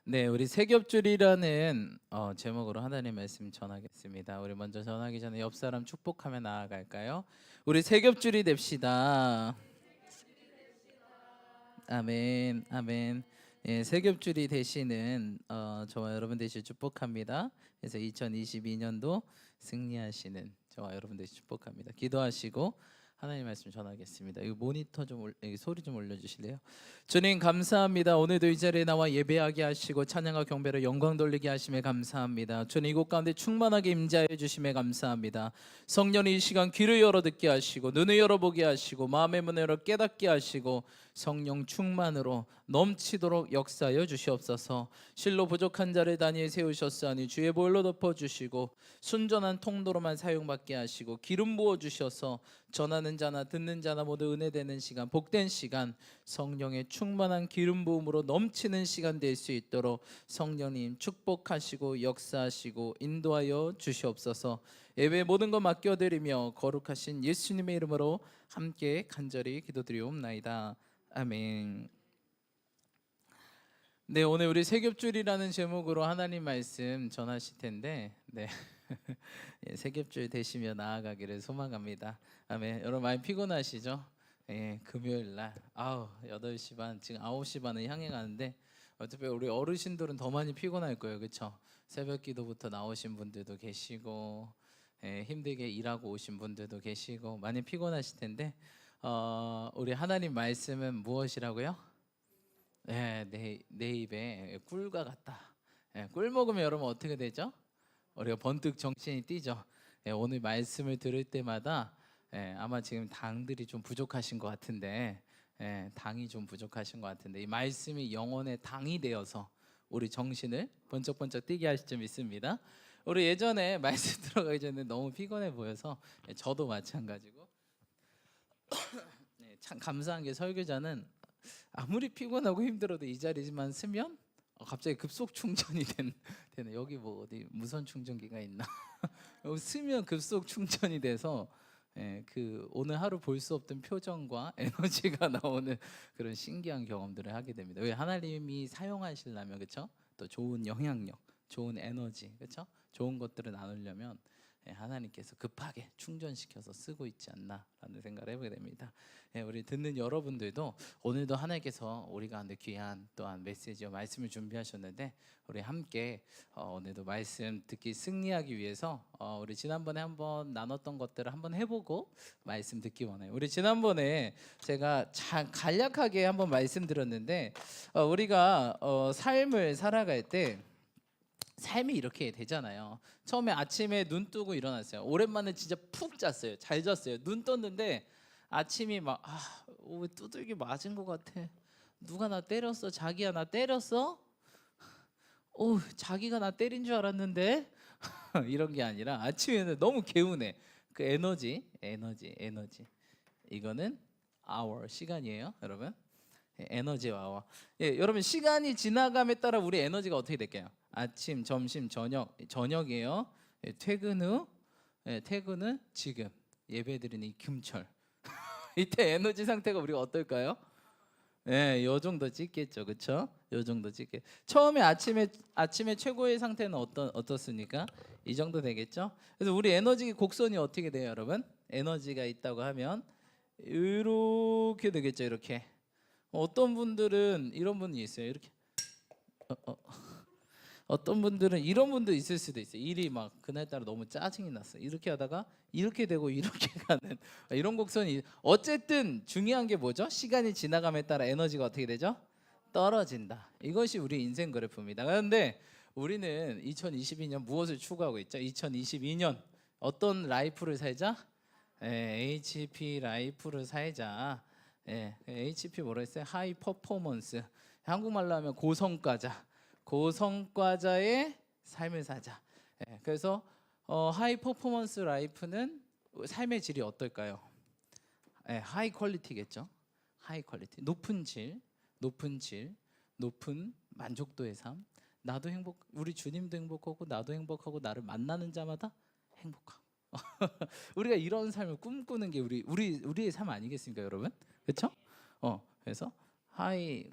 네, 우리 세겹줄이라는 제목으로 하나님 말씀 전하겠습니다. 우리 먼저 전하기 전에 옆 사람 축복하며 나아갈까요? 우리 세겹줄이 됩시다. 아멘, 아멘. 예, 세겹줄이 되시는 저와 여러분 되실 축복합니다. 그래서 2022년도 승리하시는 저와 여러분 되실 축복합니다. 기도하시고 하나님 말씀 전하겠습니다. 이 모니터 좀 여기 소리 좀 올려주실래요? 주님 감사합니다. 오늘도 이 자리에 나와 예배하게 하시고 찬양과 경배로 영광 돌리게 하심에 감사합니다. 주님 이곳 가운데 충만하게 임재하여 주심에 감사합니다. 성령이 이 시간 귀를 열어 듣게 하시고 눈을 열어보게 하시고 마음의 문을 열어 깨닫게 하시고 성령 충만으로 넘치도록 역사하여 주시옵소서. 실로 부족한 자를 단위에 세우셨사니 주의 보혈로 덮어주시고 순전한 통로로만 사용받게 하시고 기름 부어 주셔서 전하는 자나 듣는 자나 모두 은혜되는 시간, 복된 시간, 성령의 충만한 기름 부음으로 넘치는 시간 될 수 있도록 성령님 축복하시고 역사하시고 인도하여 주시옵소서. 예배 모든 것 맡겨드리며 거룩하신 예수님의 이름으로 함께 간절히 기도드리옵나이다. 아멘. 네, 오늘 우리 세겹줄이라는 제목으로 하나님 말씀 전하실 텐데, 네, 예, 세겹줄 되시며 나아가기를 소망합니다. 아멘. 여러분 많이 피곤하시죠? 예, 금요일 날 8시 반, 지금 9시 반을 향해 가는데 어차피 우리 어르신들은 더 많이 피곤할 거예요, 그렇죠? 새벽 기도부터 나오신 분들도 계시고, 예, 힘들게 일하고 오신 분들도 계시고 많이 피곤하실 텐데, 우리 하나님 말씀은 무엇이라고요? 내 입에 꿀과 같다. 꿀 먹으면 여러분 어떻게 되죠? 우리가 번뜩 정신이 뛰죠. 오늘 말씀을 들을 때마다 아마 지금 당들이 좀 부족하신 것 같은데, 당이 좀 부족하신 것 같은데 이 말씀이 영혼의 당이 되어서 우리 정신을 번쩍번쩍 뛰게 하실 줄 믿습니다. 우리 예전에 말씀 들어가기 전에 너무 피곤해 보여서, 저도 마찬가지고, 참 감사한 게 설교자는 아무리 피곤하고 힘들어도 이 자리만 쓰면 갑자기 급속 충전이 되는, 여기 뭐 어디 무선 충전기가 있나? 여기 쓰면 급속 충전이 돼서, 그 오늘 하루 볼 수 없던 표정과 에너지가 나오는 그런 신기한 경험들을 하게 됩니다. 왜 하나님이 사용하시려면, 그렇죠? 또 좋은 영향력, 좋은 에너지, 그렇죠? 좋은 것들을 나누려면 하나님께서 급하게 충전시켜서 쓰고 있지 않나라는 생각을 해보게 됩니다. 우리 듣는 여러분들도 오늘도 하나님께서 우리 가운데 귀한 또한 메시지와 말씀을 준비하셨는데, 우리 함께 오늘도 말씀 듣기 승리하기 위해서 우리 지난번에 한번 나눴던 것들을 한번 해보고 말씀 듣기 원해요. 우리 지난번에 제가 간략하게 한번 말씀드렸는데, 우리가 삶을 살아갈 때 삶이 이렇게 되잖아요. 처음에 아침에 눈 뜨고 일어났어요. 오랜만에 진짜 푹 잤어요. 잘 잤어요. 눈 떴는데 아침이 막 왜 두들기 맞은 것 같아. 누가 나 때렸어? 자기야 나 때렸어? 자기가 나 때린 줄 알았는데 이런 게 아니라 아침에는 너무 개운해. 그 에너지. 이거는 hour 시간이에요, 여러분. 에너지와 hour. 여러분 시간이 지나감에 따라 우리 에너지가 어떻게 될까요? 아침, 점심, 저녁이에요. 퇴근 후, 퇴근은 지금 예배드리는 이 금철. 이때 에너지 상태가 우리가 어떨까요? 요 정도 찍겠죠, 그렇죠? 요 정도 찍게. 처음에 아침에 최고의 상태는 어떻습니까? 이 정도 되겠죠? 그래서 우리 에너지 곡선이 어떻게 돼요, 여러분? 에너지가 있다고 하면 이렇게 되겠죠, 이렇게. 어떤 분들은 이런 분이 있어요, 이렇게. 어떤 분들은 이런 분도 있을 수도 있어요. 일이 막 그날따라 너무 짜증이 났어요. 이렇게 하다가 이렇게 되고 이렇게 가는 이런 곡선이. 어쨌든 중요한 게 뭐죠? 시간이 지나감에 따라 에너지가 어떻게 되죠? 떨어진다. 이것이 우리 인생 그래프입니다. 그런데 우리는 2022년 무엇을 추구하고 있죠? 2022년 어떤 라이프를 살자? HP 라이프를 살자. HP 뭐라 했어요? 하이 퍼포먼스. 한국말로 하면 고성과자의 삶을 사자. 그래서 하이 퍼포먼스 라이프는 삶의 질이 어떨까요? 하이 퀄리티겠죠. 하이 퀄리티, 높은 만족도의 삶. 나도 우리 주님도 행복하고 나도 행복하고 나를 만나는 자마다 행복하고. 우리가 이런 삶을 꿈꾸는 게 우리의 삶 아니겠습니까, 여러분? 그렇죠? 그래서 하이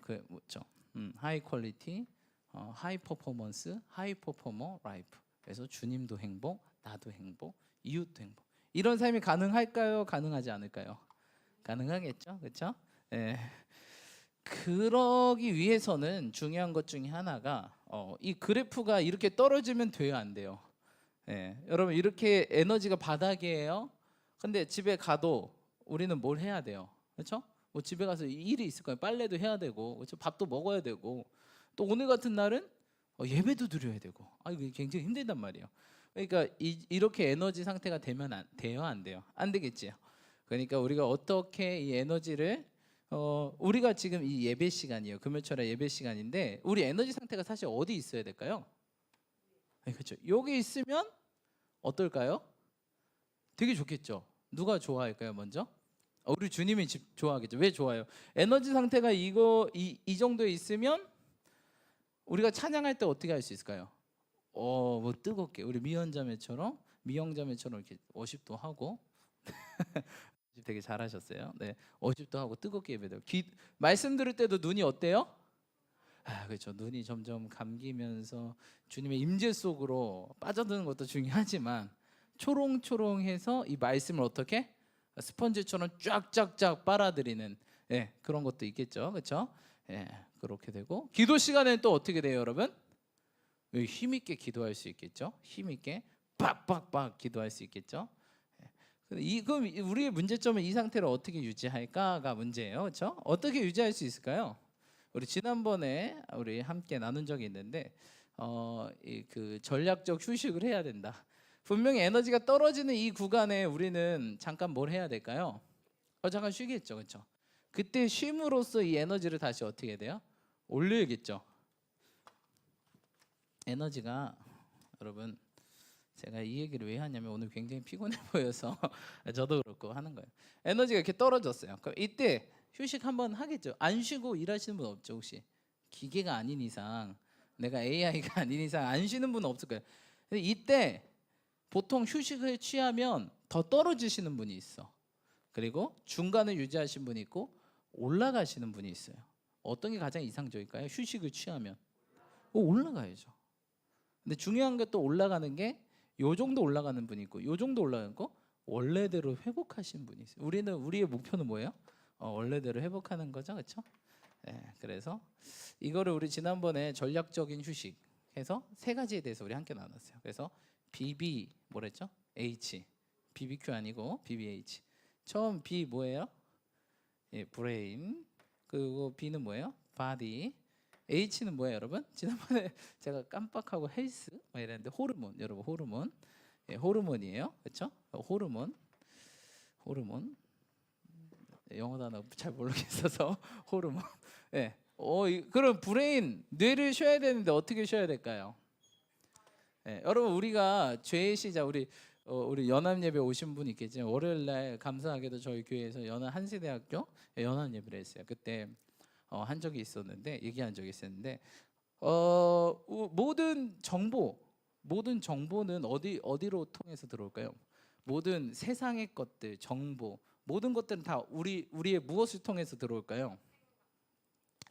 퀄리티, 하이 퍼포먼스, 하이 퍼포머 라이프. 그래서 주님도 행복, 나도 행복, 이웃도 행복. 이런 삶이 가능할까요? 가능하지 않을까요? 가능하겠죠, 그렇죠? 예. 그러기 위해서는 중요한 것 중에 하나가 이 그래프가 이렇게 떨어지면 돼요, 안 돼요? 예. 여러분 이렇게 에너지가 바닥이에요. 근데 집에 가도 우리는 뭘 해야 돼요, 그렇죠? 뭐 집에 가서 일이 있을 거예요. 빨래도 해야 되고, 그렇죠? 밥도 먹어야 되고, 또 오늘 같은 날은 예배도 드려야 되고, 이게 굉장히 힘들단 말이에요. 그러니까 이렇게 에너지 상태가 되면 돼요, 안 돼요? 안 되겠지요. 그러니까 우리가 어떻게 이 에너지를 우리가 지금 이 예배 시간이에요. 금요철에 예배 시간인데 우리 에너지 상태가 사실 어디 있어야 될까요? 그렇죠. 여기 있으면 어떨까요? 되게 좋겠죠. 누가 좋아할까요, 먼저? 우리 주님이 좋아하겠죠. 왜 좋아요? 에너지 상태가 이 정도에 있으면 우리가 찬양할 때 어떻게 할 수 있을까요? 뭐 뜨겁게 우리 미연자매처럼 이렇게 워십도 하고 되게 잘하셨어요. 네, 워십도 하고 뜨겁게 예배도. 말씀 들을 때도 눈이 어때요? 그렇죠. 눈이 점점 감기면서 주님의 임재 속으로 빠져드는 것도 중요하지만 초롱초롱해서 이 말씀을 어떻게 스펀지처럼 쫙쫙쫙 빨아들이는 그런 것도 있겠죠, 그렇죠? 그렇게 되고 기도 시간에는 또 어떻게 돼요, 여러분? 힘 있게 기도할 수 있겠죠. 힘 있게 빡빡빡 기도할 수 있겠죠. 그럼 우리의 문제점은 이 상태를 어떻게 유지할까가 문제예요, 그렇죠? 어떻게 유지할 수 있을까요? 우리 지난번에 우리 함께 나눈 적이 있는데 그 전략적 휴식을 해야 된다. 분명히 에너지가 떨어지는 이 구간에 우리는 잠깐 뭘 해야 될까요? 잠깐 쉬겠죠, 그렇죠? 그때 쉼으로써 이 에너지를 다시 어떻게 해야 돼요? 올려야겠죠. 에너지가 여러분 제가 이 얘기를 왜 하냐면 오늘 굉장히 피곤해 보여서 저도 그렇고 하는 거예요. 에너지가 이렇게 떨어졌어요. 그럼 이때 휴식 한번 하겠죠. 안 쉬고 일하시는 분 없죠, 혹시? 기계가 아닌 이상, 내가 AI가 아닌 이상 안 쉬는 분은 없을 거예요. 근데 이때 보통 휴식을 취하면 더 떨어지시는 분이 있어. 그리고 중간을 유지하시는 분이 있고 올라가시는 분이 있어요. 어떤 게 가장 이상적일까요? 휴식을 취하면 올라가야죠. 근데 중요한 게 또 올라가는 게 요 정도 올라가는 분이 있고 요 정도 올라가는 거 원래대로 회복하신 분이 있어요. 우리의 목표는 뭐예요? 원래대로 회복하는 거죠, 그렇죠? 그래서 이거를 우리 지난번에 전략적인 휴식 해서 세 가지에 대해서 우리 함께 나눴어요. 그래서 BB 뭐랬죠? H BBQ 아니고 BBH. 처음 B 뭐예요? 브레인. 그리고 B는 뭐예요? 바디. H는 뭐예요, 여러분? 지난번에 제가 깜빡하고 헬스 막 이랬는데 호르몬, 여러분 호르몬. 호르몬이에요, 그렇죠? 호르몬. 영어 단어 잘 모르겠어서 호르몬. 그럼 브레인, 뇌를 쉬어야 되는데 어떻게 쉬어야 될까요? 여러분 우리가 죄의 시작 우리 연합 예배 오신 분 있겠지만 월요일 날 감사하게도 저희 교회에서 한세대학교 연합 예배를 했어요. 그때 한 적이 있었는데 얘기한 적이 있었는데 모든 정보는 어디로 통해서 들어올까요? 모든 세상의 것들, 정보, 모든 것들은 다 우리의 무엇을 통해서 들어올까요?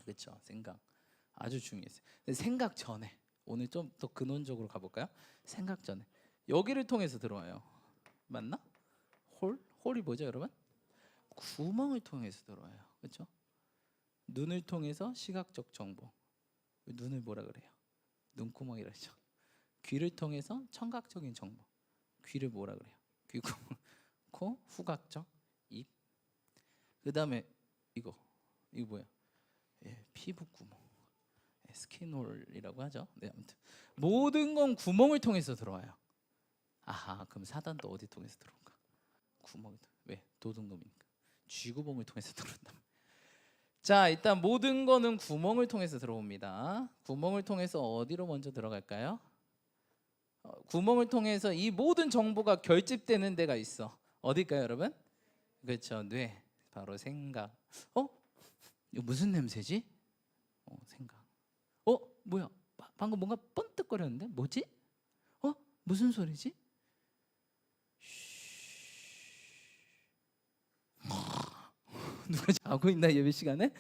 그렇죠. 생각. 아주 중요했어요. 생각 전에 오늘 좀 더 근원적으로 가볼까요? 생각 전에 여기를 통해서 들어와요. 맞나? 홀이 뭐죠, 여러분? 구멍을 통해서 들어와요. 그렇죠? 눈을 통해서 시각적 정보. 눈을 뭐라 그래요? 눈구멍이라 하죠. 귀를 통해서 청각적인 정보. 귀를 뭐라 그래요? 귀구멍. 코, 후각적, 입. 그다음에 이거 뭐예요? 피부 구멍. 스킨홀이라고 하죠. 아무튼 모든 건 구멍을 통해서 들어와요. 그럼 사단도 어디 통해서 들어올까? 구멍. 왜? 도둑놈이니까. 쥐구멍을 통해서 들어온다. 자, 일단 모든 거는 구멍을 통해서 들어옵니다. 구멍을 통해서 어디로 먼저 들어갈까요? 구멍을 통해서 이 모든 정보가 결집되는 데가 있어. 어딜까요, 여러분? 그렇죠, 뇌. 바로 생각. 이거 무슨 냄새지? 생각. 뭐야? 방금 뭔가 번뜩거렸는데 뭐지? 무슨 소리지? 누가 자고 있나 예배 시간에?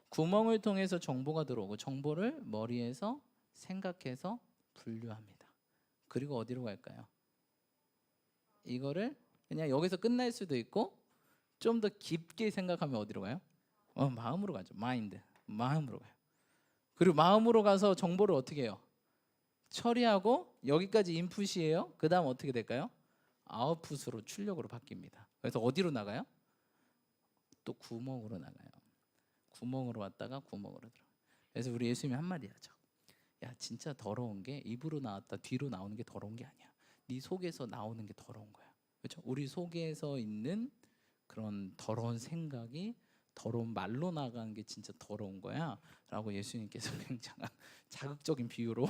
구멍을 통해서 정보가 들어오고 정보를 머리에서 생각해서 분류합니다. 그리고 어디로 갈까요? 이거를 그냥 여기서 끝날 수도 있고 좀 더 깊게 생각하면 어디로 가요? 마음으로 가죠. 마인드. 마음으로 가요. 그리고 마음으로 가서 정보를 어떻게 해요? 처리하고 여기까지 인풋이에요. 그 다음 어떻게 될까요? 아웃풋으로 출력으로 바뀝니다. 그래서 어디로 나가요? 또 구멍으로 나가요. 구멍으로 왔다가 구멍으로 들어. 그래서 우리 예수님이 한마디 하죠. 야, 진짜 더러운 게 입으로 나왔다 뒤로 나오는 게 더러운 게 아니야. 네 속에서 나오는 게 더러운 거야. 그렇죠? 우리 속에서 있는 그런 더러운 생각이 더러운 말로 나가는 게 진짜 더러운 거야 라고 예수님께서 굉장한 자극적인 비유로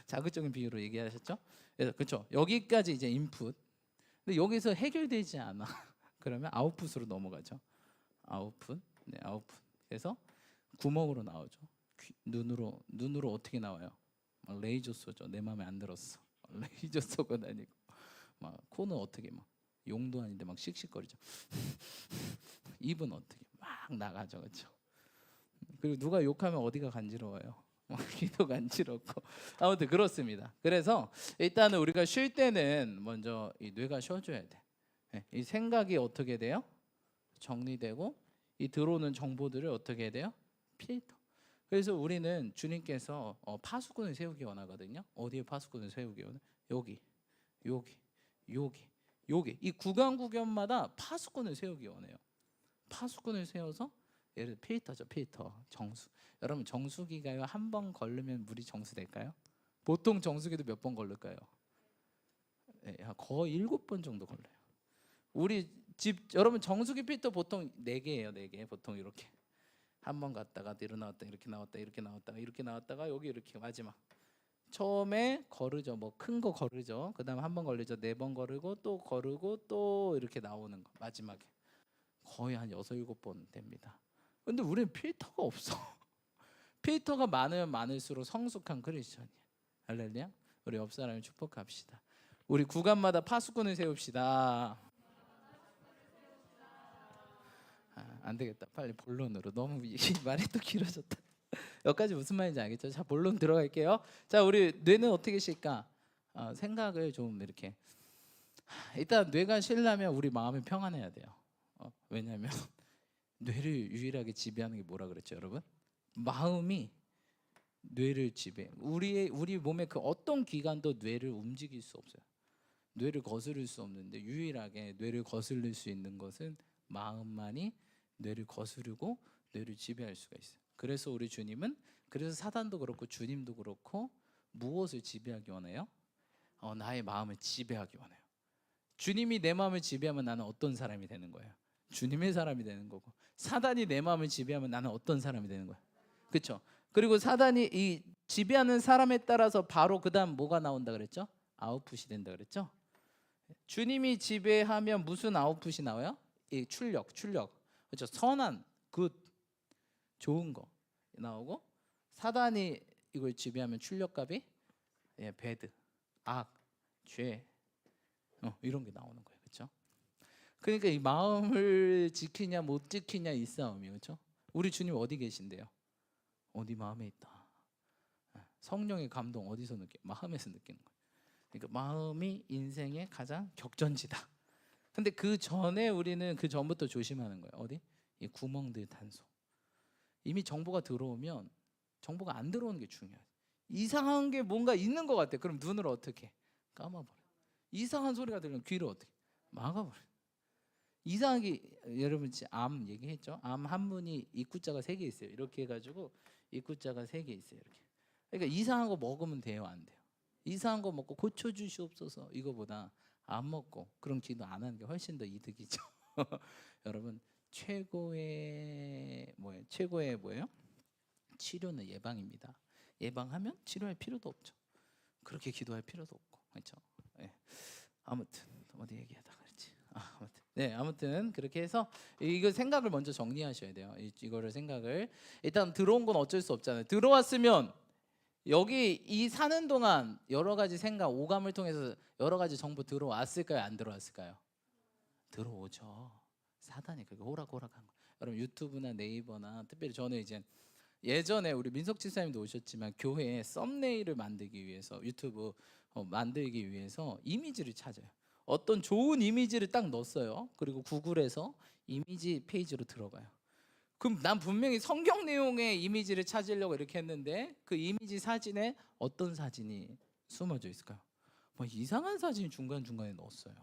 자극적인 비유로 얘기하셨죠. 그래서 그렇죠, 여기까지 이제 인풋. 근데 여기서 해결되지 않아. 그러면 아웃풋으로 넘어가죠. 아웃풋. 네, 아웃풋. 그래서 구멍으로 나오죠. 눈으로 어떻게 나와요? 막 레이저 쏘죠. 내 마음에 안 들었어. 레이저 쏘고 다니고. 막 코는 어떻게 막 용도 아닌데 막 씩씩거리죠. 입은 어떻게 막 나가죠, 그렇죠? 그리고 누가 욕하면 어디가 간지러워요? 귀도 간지럽고. 아무튼 그렇습니다. 그래서 일단은 우리가 쉴 때는 먼저 이 뇌가 쉬어줘야 돼. 이 생각이 어떻게 돼요? 정리되고 이 들어오는 정보들을 어떻게 해야 돼요? 필터. 그래서 우리는 주님께서 파수꾼을 세우기 원하거든요. 어디에 파수꾼을 세우기 원해? 여기, 여기, 여기, 여기. 이 구간마다 파수꾼을 세우기 원해요. 파수꾼을 세워서 예를 들어 필터죠. 필터, 정수. 여러분 정수기가요 한 번 걸르면 물이 정수될까요? 보통 정수기도 몇 번 걸릴까요? 네, 거의 7번 정도 걸려요. 우리 집 여러분 정수기 필터 보통 4개예요. 4개. 보통 이렇게 한 번 갔다가 뒤로 나왔다 이렇게 나왔다 이렇게 나왔다가 이렇게 나왔다가 여기 이렇게 마지막 처음에 거르죠. 뭐 큰 거 거르죠. 그다음 한 번 걸리죠. 4번 거르고 또 거르고 또 이렇게 나오는 거 마지막에 거의 한 6, 7번 됩니다. 근데 우리는 필터가 없어. 필터가 많으면 많을수록 성숙한 크리스천이야. 할렐루야. 우리 옆 사람을 축복합시다. 우리 구간마다 파수꾼을 세웁시다. 안 되겠다. 빨리 본론으로. 너무 이 말이 또 길어졌다. 여기까지 무슨 말인지 알겠죠? 자, 본론 들어갈게요. 자, 우리 뇌는 어떻게 쉴까? 생각을 좀 이렇게. 일단 뇌가 쉬려면 우리 마음이 평안해야 돼요. 왜냐하면 뇌를 유일하게 지배하는 게 뭐라 그랬죠, 여러분? 마음이 뇌를 지배. 우리 몸의 그 어떤 기관도 뇌를 움직일 수 없어요. 뇌를 거스를 수 없는데 유일하게 뇌를 거슬릴 수 있는 것은 마음만이 뇌를 거스르고 뇌를 지배할 수가 있어요. 그래서 우리 주님은 그래서 사단도 그렇고 주님도 그렇고 무엇을 지배하기 원해요? 나의 마음을 지배하기 원해요. 주님이 내 마음을 지배하면 나는 어떤 사람이 되는 거예요? 주님의 사람이 되는 거고 사단이 내 마음을 지배하면 나는 어떤 사람이 되는 거예요? 그렇죠? 그리고 사단이 이 지배하는 사람에 따라서 바로 그다음 뭐가 나온다 그랬죠? 아웃풋이 된다 그랬죠? 주님이 지배하면 무슨 아웃풋이 나와요? 이 출력. 그렇죠? 선한, 굿, 좋은 거 나오고 사단이 이걸 지배하면 출력값이 배드, 악, 죄 이런 게 나오는 거예요. 그렇죠? 그러니까 이 마음을 지키냐 못 지키냐 이 싸움이에요. 그렇죠? 우리 주님 어디 계신데요? 어디 마음에 있다. 성령의 감동 어디서 느껴? 마음에서 느끼는 거예요. 그러니까 마음이 인생의 가장 격전지다. 근데 그 전에 우리는 그 전부터 조심하는 거예요. 어디? 이 구멍들 단속. 이미 정보가 들어오면 정보가 안 들어오는 게 중요해요. 이상한 게 뭔가 있는 것 같아. 그럼 눈을 어떻게? 감아버려. 이상한 소리가 들리면 귀를 어떻게? 막아버려. 이상하게 여러분 암 얘기했죠? 암 한 분이 입구자가 3개 있어요. 이렇게 해가지고 입구자가 3개 있어요. 이렇게. 그러니까 이상한 거 먹으면 돼요, 안 돼요? 이상한 거 먹고 고쳐주시옵소서 이거보다 안 먹고 그런 기도 안 하는 게 훨씬 더 이득이죠. 여러분 최고의 뭐예요? 치료는 예방입니다. 예방하면 치료할 필요도 없죠. 그렇게 기도할 필요도 없고 그렇죠. 네. 아무튼 어디 얘기하다 그랬지. 아무튼 아무튼 그렇게 해서 이거 생각을 먼저 정리하셔야 돼요. 이거를 생각을 일단 들어온 건 어쩔 수 없잖아요. 들어왔으면 여기 이 사는 동안 여러 가지 생각, 오감을 통해서 여러 가지 정보 들어왔을까요? 안 들어왔을까요? 들어오죠. 사단이 그게 호락호락한 거. 그럼 유튜브나 네이버나 특별히 저는 이제 예전에 우리 민석 지사님도 오셨지만 교회에 썸네일을 만들기 위해서 유튜브 만들기 위해서 이미지를 찾아요. 어떤 좋은 이미지를 딱 넣었어요. 그리고 구글에서 이미지 페이지로 들어가요. 그럼 난 분명히 성경 내용의 이미지를 찾으려고 이렇게 했는데 그 이미지 사진에 어떤 사진이 숨어져 있을까요? 뭐 이상한 사진이 중간중간에 넣었어요.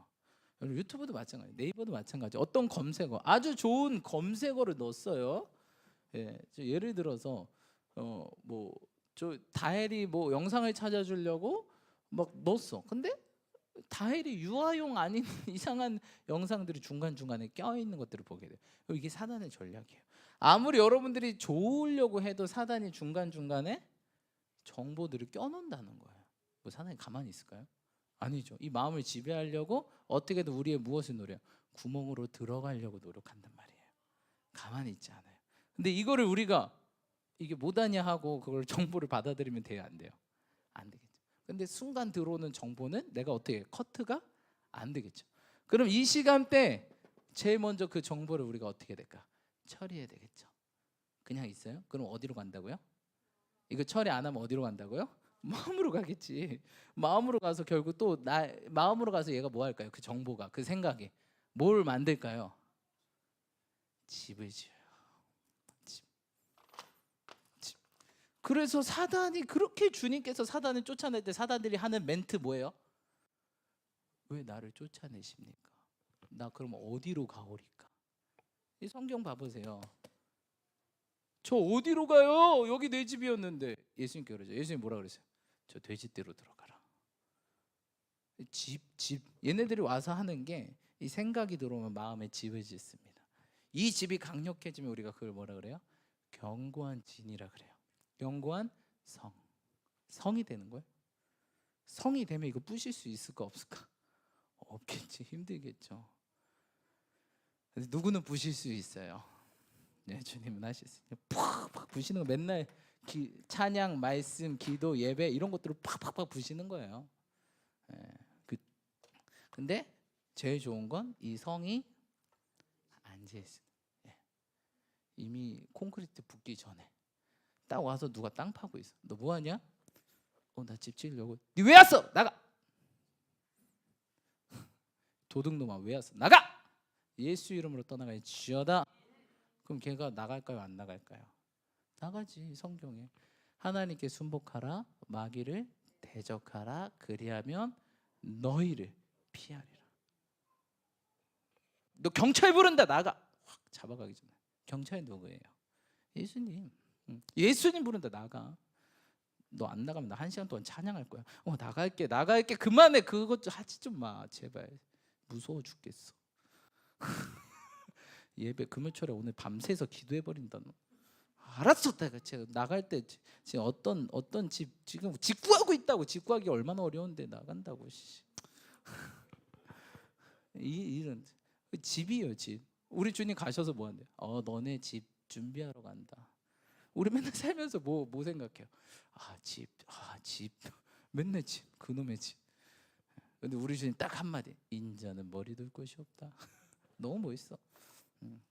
유튜브도 마찬가지, 네이버도 마찬가지. 어떤 검색어, 아주 좋은 검색어를 넣었어요. 예, 예를 들어서 뭐저 다혜리 뭐 영상을 찾아주려고 막 넣었어. 근데 다혜리 유아용 아닌 이상한 영상들이 중간중간에 껴있는 것들을 보게 돼요. 이게 사단의 전략이에요. 아무리 여러분들이 좋으려고 해도 사단이 중간중간에 정보들을 껴놓는다는 거예요. 뭐 사단이 가만히 있을까요? 아니죠. 이 마음을 지배하려고 어떻게든 우리의 무엇을 노려요? 구멍으로 들어가려고 노력한단 말이에요. 가만히 있지 않아요. 근데 이거를 우리가 이게 뭐다냐 하고 그걸 정보를 받아들이면 돼요, 안 돼요? 안 되겠죠. 근데 순간 들어오는 정보는 내가 어떻게 커트가 안 되겠죠. 그럼 이 시간대 제일 먼저 그 정보를 우리가 어떻게 될까? 처리해야 되겠죠. 그냥 있어요? 그럼 어디로 간다고요? 이거 처리 안 하면 어디로 간다고요? 마음으로 가겠지. 마음으로 가서 결국 또 마음으로 가서 얘가 뭐 할까요? 그 정보가, 그 생각이 뭘 만들까요? 집을 지어요. 집. 그래서 사단이 그렇게 주님께서 사단을 쫓아낼 때 사단들이 하는 멘트 뭐예요? 왜 나를 쫓아내십니까? 나 그럼 어디로 가오리까? 이 성경 봐보세요. 저 어디로 가요? 여기 내 집이었는데. 예수님께 그러죠. 예수님 뭐라 그러세요? 저 돼지떼로 들어가라. 집. 얘네들이 와서 하는 게 이 생각이 들어오면 마음에 집을 짓습니다. 이 집이 강력해지면 우리가 그걸 뭐라 그래요? 견고한 진이라 그래요. 견고한 성. 성이 되는 거예요. 성이 되면 이거 부실 수 있을까 없을까? 없겠지. 힘들겠죠. 누구는 부실 수 있어요. 네, 주님은 하실 수 있어요. 팍팍 부시는 거 맨날 찬양, 말씀, 기도, 예배 이런 것들을 팍팍팍 부시는 거예요. 예, 근데 제일 좋은 건 이 성이 앉아 있어요. 예, 이미 콘크리트 붙기 전에 딱 와서 누가 땅 파고 있어. 너 뭐 하냐? 나 집 지으려고. 니 왜 왔어? 나가. 도둑놈아 왜 왔어? 나가. 예수 이름으로 떠나갈지어다. 그럼 걔가 나갈까요? 안 나갈까요? 나가지. 성경에 하나님께 순복하라, 마귀를 대적하라, 그리하면 너희를 피하리라. 너 경찰 부른다. 나가. 확 잡아가기 전에. 경찰이 누구예요? 예수님. 예수님 부른다. 나가. 너 안 나가면 나 1시간 동안 찬양할 거야. 나갈게. 그만해. 그것 좀 하지 좀 마. 제발. 무서워 죽겠어. 예배 금요철에 오늘 밤새서 기도해 버린다. 너. 알았어. 제가 나갈 때 지금 어떤 집 지금 직구하고 있다고. 직구하기 얼마나 어려운데 나간다고. 이런 집이에요. 집. 우리 주님 가셔서 뭐 한대? 너네 집 준비하러 간다. 우리 맨날 살면서 뭐 생각해요? 집. 맨날 집. 그놈의 집. 근데 우리 주님 딱 한마디. 인자는 머리 둘 곳이 없다. 너무 멋있어.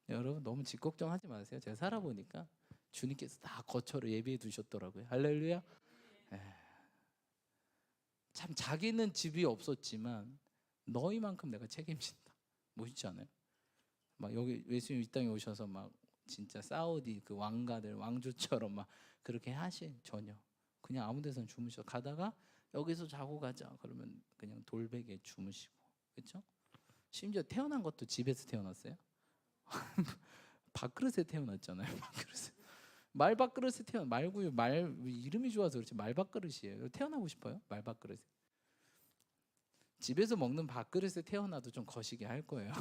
여러분 너무 집 걱정하지 마세요. 제가 살아보니까 주님께서 다 거처를 예비해 두셨더라고요. 할렐루야. 참 자기는 집이 없었지만 너희만큼 내가 책임진다. 멋있지 않아요? 막 여기 예수님 이 땅에 오셔서 막 진짜 사우디 그 왕가들 왕조처럼 막 그렇게 하신 전혀. 그냥 아무 데서나 주무셔. 가다가 여기서 자고 가자. 그러면 그냥 돌베개에 주무시고. 그렇죠? 심지어 태어난 것도 집에서 태어났어요. 밥그릇에 태어났잖아요. 밥그릇에. 말밥그릇에 말고요. 말 이름이 좋아서 그렇지 말밥그릇이에요. 태어나고 싶어요? 말밥그릇에. 집에서 먹는 밥그릇에 태어나도 좀 거시기 할 거예요.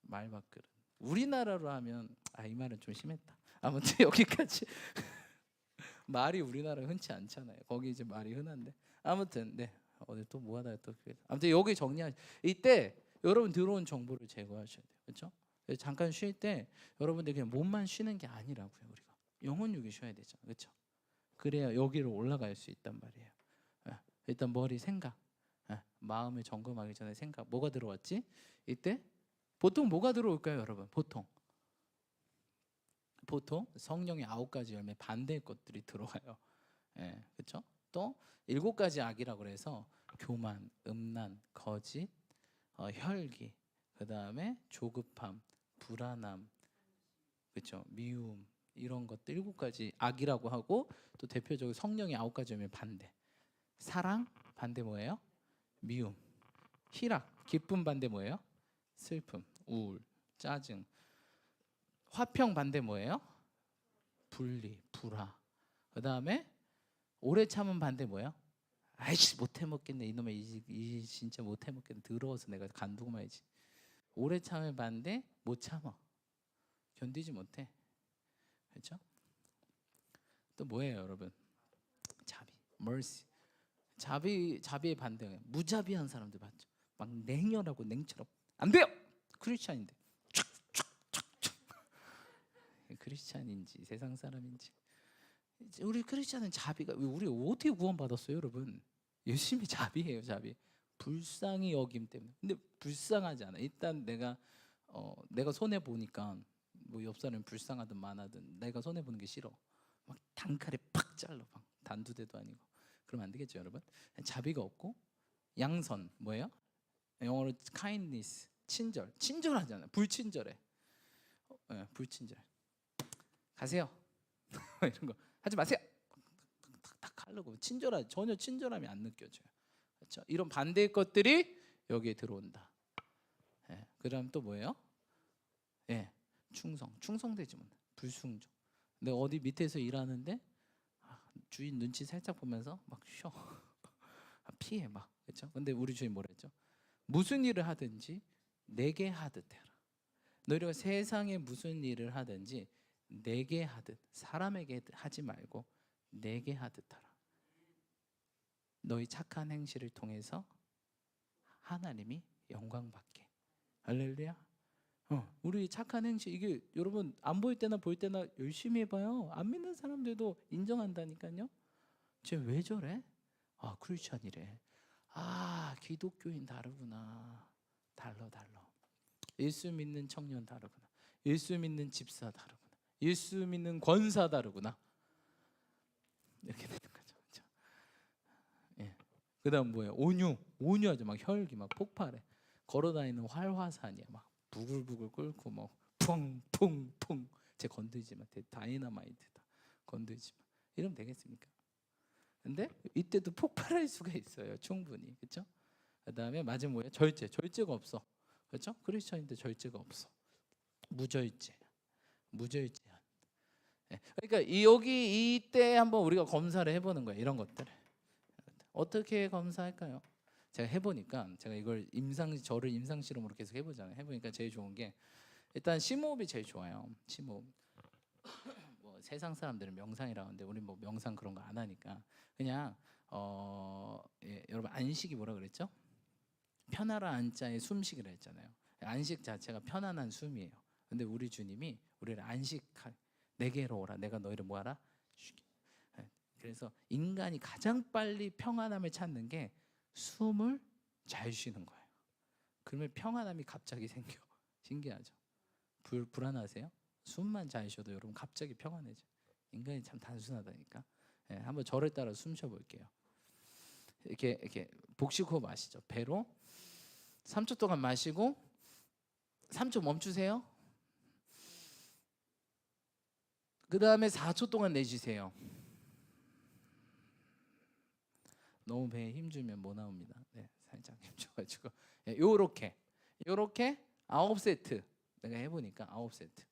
말밥그릇. 우리나라로 하면 이 말은 좀 심했다. 아무튼 여기까지. 말이 우리나라 흔치 않잖아요. 거기 이제 말이 흔한데. 아무튼 네. 오늘 또 뭐하다 또 아무튼 여기 정리하. 이때 여러분 들어온 정보를 제거하셔야 돼요. 그렇죠? 잠깐 쉴 때 여러분들 그냥 몸만 쉬는 게 아니라고요. 우리가 영혼육이 쉬어야 되죠. 그렇죠? 그래야 여기로 올라갈 수 있단 말이에요. 일단 머리 생각, 마음을 점검하기 전에 생각 뭐가 들어왔지? 이때 보통 뭐가 들어올까요, 여러분? 보통 보통 성령의 9가지 열매 반대의 것들이 들어와요. 예, 그렇죠? 또 7가지 악이라고 그래서 교만, 음란, 거짓, 혈기, 그 다음에 조급함, 불안함, 그렇죠? 미움 이런 것들 7가지 악이라고 하고 또 대표적으로 성령의 9가지 열매 반대. 사랑 반대 뭐예요? 미움. 희락 기쁨 반대 뭐예요? 슬픔, 우울, 짜증. 화평 반대 뭐예요? 분리, 불화. 그 다음에 오래 참은 반대 뭐예요? 아이씨 못해 먹겠네 이놈의 이 진짜 못해 먹겠네 더러워서 내가 간두고 말이지. 오래 참을 반대 못 참아. 견디지 못해. 그렇죠? 또 뭐예요 여러분? 자비, mercy. 자비의 반대가 무자비한 사람들 봤죠? 막 냉혈하고 냉처럼 안 돼요. 크리스찬인데 크리스찬인지 세상 사람인지. 우리 크리스찬은 자비가 우리 어떻게 구원받았어요 여러분? 열심히 자비해요. 자비. 불쌍히 여김 때문에. 근데 불쌍하지 않아. 일단 내가 손해 보니까 뭐 옆 사람이 불쌍하든 많아든 내가 손해 보는 게 싫어. 막 단칼에 팍 잘라 막 단두대도 아니고. 그러면 안 되겠죠 여러분? 자비가 없고 양선 뭐예요? 영어로 kindness 친절하잖아. 불친절해. 불친절해. 가세요. 이런 거 하지 마세요. 탁탁탁 하려고 전혀 친절함이 안 느껴져요. 그렇죠? 이런 반대의 것들이 여기에 들어온다. 그다음 또 뭐예요? 충성되지 못해. 불순종. 내가 어디 밑에서 일하는데 주인 눈치 살짝 보면서 막 쉬어. 피해 막. 그렇죠? 근데 우리 주인 뭐라 했죠? 무슨 일을 하든지 내게 하듯 해라. 너희가 세상에 무슨 일을 하든지 내게 하듯, 사람에게 하지 말고 내게 하듯 하라. 너희 착한 행실을 통해서 하나님이 영광 받게. 할렐루야. 우리 착한 행실 이게 여러분 안 보일 때나 보일 때나 열심히 해봐요. 안 믿는 사람들도 인정한다니까요. 쟤 왜 저래? 크리스찬이래. 기독교인 다르구나. 달라. 예수 믿는 청년 다르구나. 예수 믿는 집사 다르구나. 예수 믿는 권사 다르구나. 이렇게 되는 거죠. 그렇죠? 그다음 뭐예요? 온유하죠. 막 혈기 막 폭발해. 걸어다니는 활화산이야. 막 부글부글 끓고 막 퐁퐁퐁. 쟤 건들지 마. 다이너마이트다. 건들지 마. 이러면 되겠습니까? 근데 이때도 폭발할 수가 있어요. 충분히. 그렇죠? 그다음에 마지막 뭐예요? 절제가 없어. 그렇죠? 크리스천인데 절제가 없어. 무절제. 그러니까 여기 이때 한번 우리가 검사를 해보는 거예요. 이런 것들을 어떻게 검사할까요? 제가 해보니까 제가 이걸 저를 임상 실험으로 계속 해보잖아요. 해보니까 제일 좋은 게 일단 심호흡이 제일 좋아요. 심호흡. 뭐 세상 사람들은 명상이라고 하는데 우리 뭐 명상 그런 거 안 하니까 그냥 여러분 안식이 뭐라 그랬죠? 편하라 안자에 숨쉬기라 했잖아요. 안식 자체가 편안한 숨이에요. 근데 우리 주님이 우리를 내게로 오라. 내가 너희를 뭐하라? 쉬게. 그래서 인간이 가장 빨리 평안함을 찾는 게 숨을 잘 쉬는 거예요. 그러면 평안함이 갑자기 생겨. 신기하죠? 불안하세요? 숨만 잘 쉬어도 여러분 갑자기 평안해져. 인간이 참 단순하다니까. 한번 저를 따라 숨 쉬어볼게요. 이렇게 복식호흡 아시죠? 배로 3초 동안 마시고 3초 멈추세요. 그 다음에 4초 동안 내쉬세요. 너무 배에 힘주면 뭐 나옵니다. 살짝 힘줘가지고 요렇게 9세트 내가 해보니까 9세트.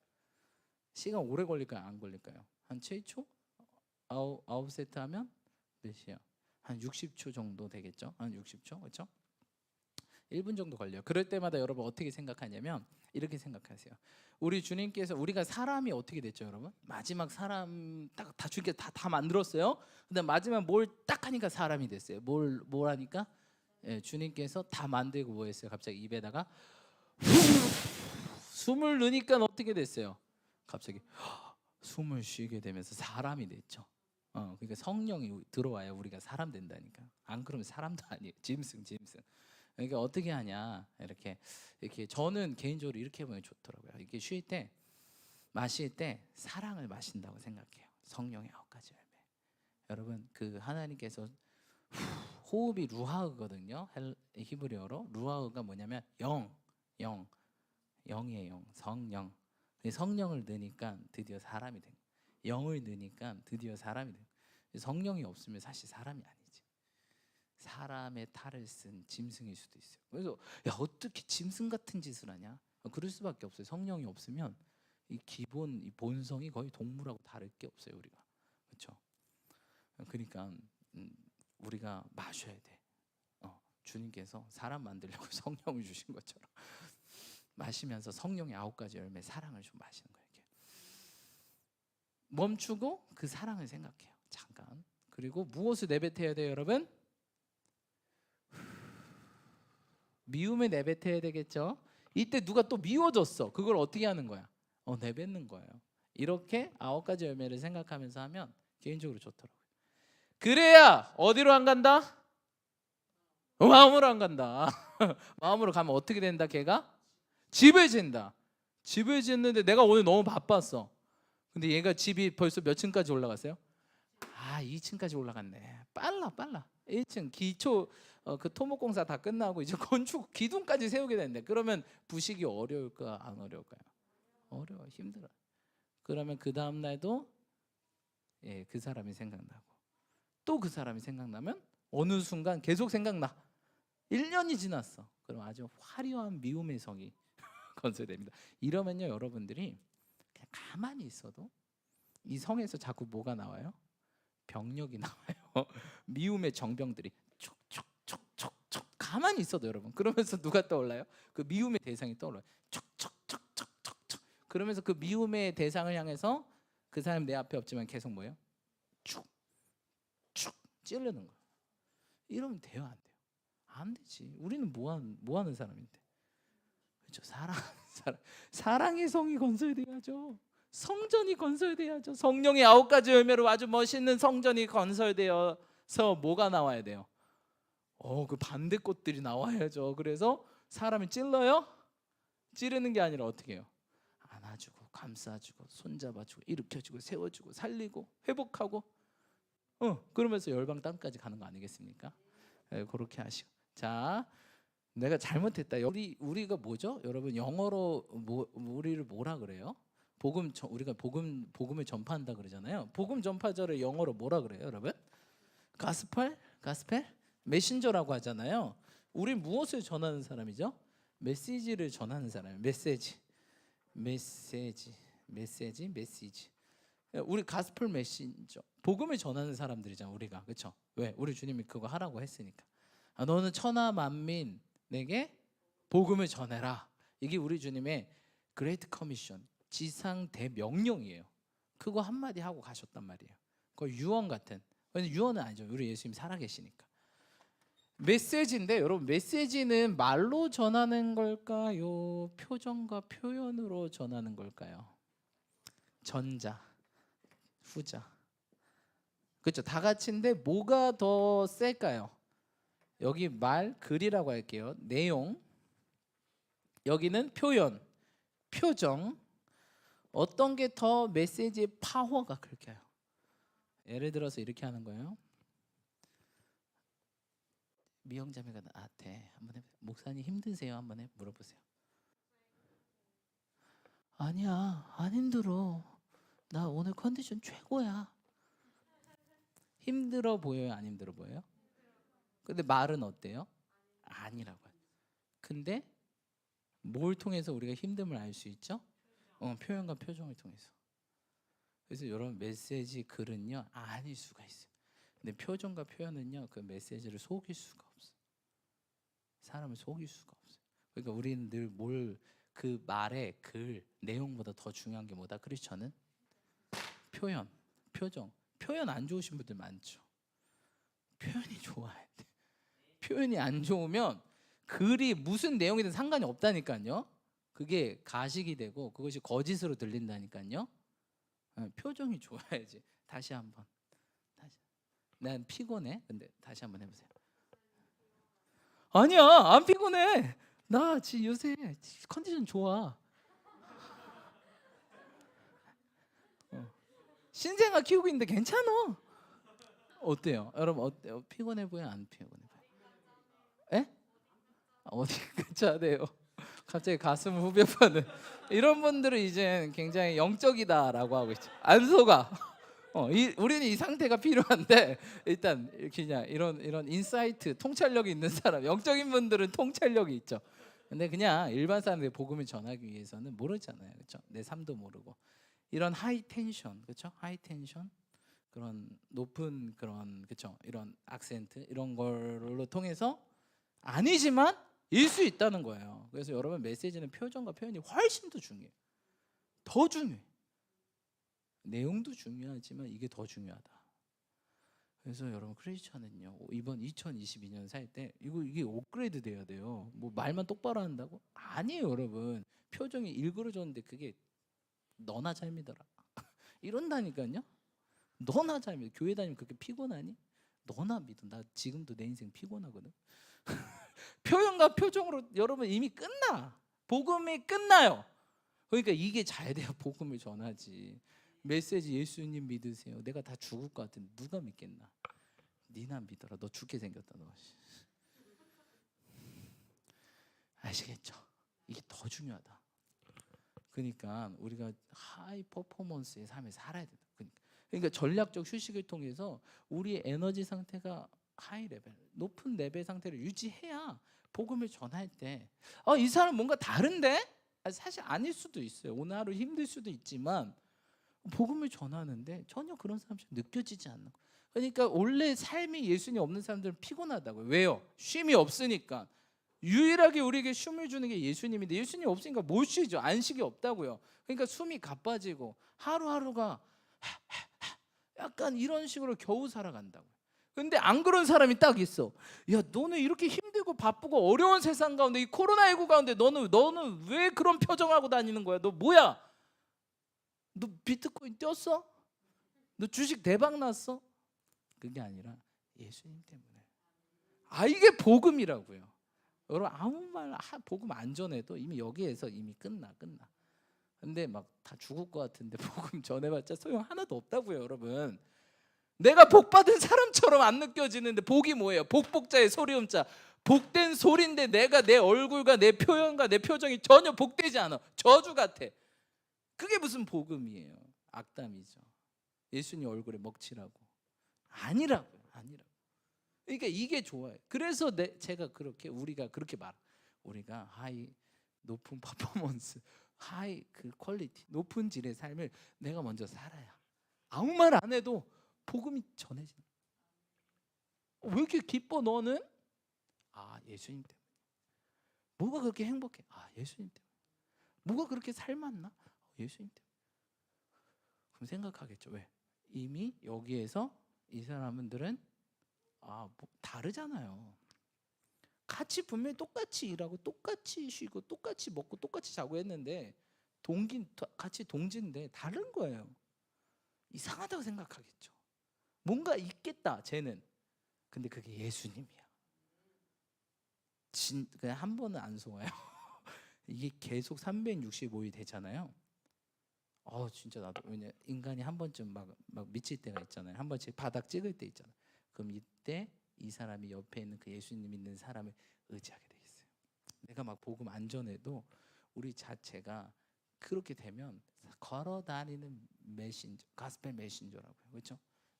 시간 오래 걸릴까요? 안 걸릴까요? 한 7초? 9세트 하면 몇이에요? 한 60초 정도 되겠죠? 한 60초 그렇죠? 1분 정도 걸려요. 그럴 때마다 여러분 어떻게 생각하냐면 이렇게 생각하세요. 우리 주님께서 우리가 사람이 어떻게 됐죠 여러분? 마지막 사람 다 주님께서 다 만들었어요. 근데 마지막 뭘 딱 하니까 사람이 됐어요. 뭘 하니까? 주님께서 다 만들고 뭐 했어요? 갑자기 입에다가 숨을 넣으니까 어떻게 됐어요? 갑자기 숨을 쉬게 되면서 사람이 됐죠. 그러니까 성령이 들어와야 우리가 사람 된다니까. 안 그러면 사람도 아니에요. 짐승. 그러니까 어떻게 하냐 이렇게 저는 개인적으로 이렇게 보면 좋더라고요. 이렇게 쉴 때 마실 때 사랑을 마신다고 생각해요. 성령의 9가지 열매. 여러분 그 하나님께서 호흡이 루하흐거든요. 히브리어로 루하흐가 뭐냐면 영이에요. 성령. 성령을 넣으니까 드디어 사람이 된 거예요. 영을 넣으니까 드디어 사람이 된 거예요. 성령이 없으면 사실 사람이 아니지. 사람의 탈을 쓴 짐승일 수도 있어요. 그래서 야 어떻게 짐승 같은 짓을 하냐? 그럴 수밖에 없어요. 성령이 없으면 이 기본 이 본성이 거의 동물하고 다를 게 없어요. 우리가 그렇죠. 그러니까 우리가 마셔야 돼. 주님께서 사람 만들려고 성령을 주신 것처럼 마시면서 성령의 9가지 열매 사랑을 좀 마시는 거예요. 이렇게. 멈추고 그 사랑을 생각해요. 잠깐. 그리고 무엇을 내뱉어야 돼요, 여러분? 미움을 내뱉어야 되겠죠. 이때 누가 또 미워졌어. 그걸 어떻게 하는 거야? 내뱉는 거예요. 이렇게 9가지 열매를 생각하면서 하면 개인적으로 좋더라고요. 그래야 어디로 안 간다? 마음으로 안 간다. 마음으로 가면 어떻게 된다? 걔가 집을 짓는다. 집을 짓는데 내가 오늘 너무 바빴어. 근데 얘가 집이 벌써 몇 층까지 올라갔어요? 2층까지 올라갔네. 빨라. 1층 기초 그 토목공사 다 끝나고 이제 건축 기둥까지 세우게 되는데 그러면 부식이 어려울까 안 어려울까요? 어려워, 힘들어. 그러면 그 다음 날도 그 사람이 생각나고 또 그 사람이 생각나면 어느 순간 계속 생각나. 1년이 지났어. 그럼 아주 화려한 미움의 성이 건설됩니다. 이러면요 여러분들이 그냥 가만히 있어도 이 성에서 자꾸 뭐가 나와요? 병력이 나와요. 미움의 정병들이 촉촉촉촉촉 가만히 있어도 여러분 그러면서 누가 떠올라요? 그 미움의 대상이 떠올라요. 촉촉촉촉촉촉 그러면서 그 미움의 대상을 향해서 그 사람 내 앞에 없지만 계속 뭐예요? 축축 찌르는 거예요. 이러면 돼요 안 돼요? 안 되지. 우리는 뭐 하는 사람인데 그렇죠? 사랑의 성이 건설돼야죠. 성전이 건설돼야죠. 성령의 9가지 열매로 아주 멋있는 성전이 건설되어서 뭐가 나와야 돼요? 그 반대꽃들이 나와야죠. 그래서 사람이 찔러요? 찌르는 게 아니라 어떻게 해요? 안아주고 감싸주고 손잡아주고 일으켜주고 세워주고 살리고 회복하고 그러면서 열방 땅까지 가는 거 아니겠습니까? 그렇게 하시고. 자, 내가 잘못했다. 우리가 뭐죠? 여러분 영어로 우리를 뭐라 그래요? 우리가 복음을 전파한다 그러잖아요. 복음 전파자를 영어로 뭐라 그래요, 여러분? 가스펠? 메신저라고 하잖아요. 우리 무엇을 전하는 사람이죠? 메시지를 전하는 사람이에요. 메시지. 우리 가스펠 메신저. 복음을 전하는 사람들이잖아, 우리가. 그렇죠? 왜? 우리 주님이 그거 하라고 했으니까. 너는 천하 만민에게 복음을 전해라. 이게 우리 주님의 그레이트 커미션, 지상 대명령이에요. 그거 한마디 하고 가셨단 말이에요. 그거 유언 같은. 유언은 아니죠. 우리 예수님 살아계시니까. 메시지인데 여러분 메시지는 말로 전하는 걸까요? 표정과 표현으로 전하는 걸까요? 전자, 후자. 그렇죠. 다 같이인데 뭐가 더 셀까요? 여기 글이라고 할게요. 내용. 여기는 표현, 표정. 어떤 게 더 메시지의 파워가 클까요? 예를 들어서 이렇게 하는 거예요. 미영자매가 나한테 한번 해보세요. 목사님 힘드세요? 한번 물어보세요. 아니야, 안 힘들어. 나 오늘 컨디션 최고야. 힘들어 보여요? 안 힘들어 보여요? 근데 말은 어때요? 아니라고 해요. 근데 뭘 통해서 우리가 힘듦을 알 수 있죠? 표현과 표정을 통해서. 그래서 여러분 메시지 글은요 아닐 수가 있어요. 근데 표정과 표현은요 그 메시지를 속일 수가 없어요. 사람을 속일 수가 없어요. 그러니까 우리는 늘 그 말의 글 내용보다 더 중요한 게 뭐다? 크리스천은 표현, 표정. 표현 안 좋으신 분들 많죠. 표현이 좋아야 돼. 표현이 안 좋으면 글이 무슨 내용이든 상관이 없다니까요. 그게 가식이 되고 그것이 거짓으로 들린다니까요. 표정이 좋아야지. 다시 한번. 난 피곤해. 근데 다시 한번 해보세요. 아니야, 안 피곤해. 나 지금 요새 컨디션 좋아. 신생아 키우고 있는데 괜찮아. 어때요? 여러분 어때요? 피곤해 보여 안 피곤해 보여? 에? 어디 괜찮아요? 갑자기 가슴을 후벼 파는 이런 분들은 이제 굉장히 영적이다라고 하고 있죠. 안 속아. 우리는 이 상태가 필요한데 일단 그냥 이런 인사이트, 통찰력이 있는 사람, 영적인 분들은 통찰력이 있죠. 근데 그냥 일반 사람들이 복음을 전하기 위해서는 모르잖아요, 그렇죠? 내 삶도 모르고 이런 하이 텐션, 그렇죠? 하이 텐션 그런 높은 그런 그렇죠? 이런 악센트 이런 걸로 통해서 아니지만 일 수 있다는 거예요. 그래서 여러분 메시지는 표정과 표현이 훨씬 더 중요해요. 더 중요해. 내용도 중요하지만 이게 더 중요하다. 그래서 여러분 크리스천은요 이번 2022년 살 때 이게 업그레이드 돼야 돼요. 뭐 말만 똑바로 한다고? 아니에요 여러분. 표정이 일그러졌는데 그게 너나 잘 믿어라 이런다니까요. 너나 잘 믿어. 교회 다니면 그렇게 피곤하니? 너나 믿어. 나 지금도 내 인생 피곤하거든. 표현과 표정으로 여러분 이미 끝나. 복음이 끝나요. 그러니까 이게 잘 돼야 복음을 전하지. 메시지 예수님 믿으세요. 내가 다 죽을 것 같은데 누가 믿겠나? 니나 믿어라. 너 죽게 생겼다 너. 아시겠죠? 이게 더 중요하다. 그러니까 우리가 하이 퍼포먼스의 삶을 살아야 된다. 그러니까 전략적 휴식을 통해서 우리의 에너지 상태가 하이 레벨, 높은 레벨 상태를 유지해야 복음을 전할 때 이 사람 뭔가 다른데? 사실 아닐 수도 있어요. 오늘 하루 힘들 수도 있지만 복음을 전하는데 전혀 그런 사람처럼 느껴지지 않는 거예요. 그러니까 원래 삶이 예수님 없는 사람들은 피곤하다고요. 왜요? 쉼이 없으니까. 유일하게 우리에게 쉼을 주는 게 예수님인데 예수님 없으니까 못 쉬죠. 안식이 없다고요. 그러니까 숨이 가빠지고 하루하루가 약간 이런 식으로 겨우 살아간다고요. 근데 안 그런 사람이 딱 있어. 야, 너는 이렇게 힘들고 바쁘고 어려운 세상 가운데 이 코로나19 가운데 너는 왜 그런 표정하고 다니는 거야? 너 뭐야? 너 비트코인 뛰었어? 너 주식 대박 났어? 그게 아니라 예수님 때문에. 이게 복음이라고요. 여러분 아무 말 복음 안 전해도 이미 여기에서 이미 끝나. 근데 막 다 죽을 것 같은데 복음 전해봤자 소용 하나도 없다고요, 여러분. 내가 복 받은 사람처럼 안 느껴지는데 복이 뭐예요? 복복자의 소리음자. 복된 소리인데 내가 내 얼굴과 내 표현과 내 표정이 전혀 복되지 않아. 저주 같아. 그게 무슨 복음이에요? 악담이죠. 예수님 얼굴에 먹칠하고. 아니라고요. 그러니까 이게 좋아요. 그래서 제가 우리가 그렇게 우리가 하이 높은 퍼포먼스, 하이 그 퀄리티, 높은 질의 삶을 내가 먼저 살아야 아무 말 안 해도 복음이 전해진다. 왜 이렇게 기뻐 너는? 예수님 때문에. 뭐가 그렇게 행복해? 예수님 때문에. 뭐가 그렇게 살맛나? 예수님 때문에. 그럼 생각하겠죠. 왜? 이미 여기에서 이 사람들은 다르잖아요. 같이 분명히 똑같이 일하고 똑같이 쉬고 똑같이 먹고 똑같이 자고 했는데 같이 동지인데 다른 거예요. 이상하다고 생각하겠죠. 뭔가 있겠다 쟤는. 근데 그게 예수님이야. 그냥 한 번은 안 속아요. 이게 계속 365일 되잖아요. 진짜 나도 왜냐 인간이 한 번쯤 막 미칠 때가 있잖아요. 한 번씩 바닥 찍을 때 있잖아요. 그럼 이때 이 사람이 옆에 있는 그 예수님 믿는 사람을 의지하게 돼 있어요. 내가 막 복음 안 전해도 우리 자체가 그렇게 되면 걸어 다니는 메신저, 가스펠 메신저라고요. 그렇죠?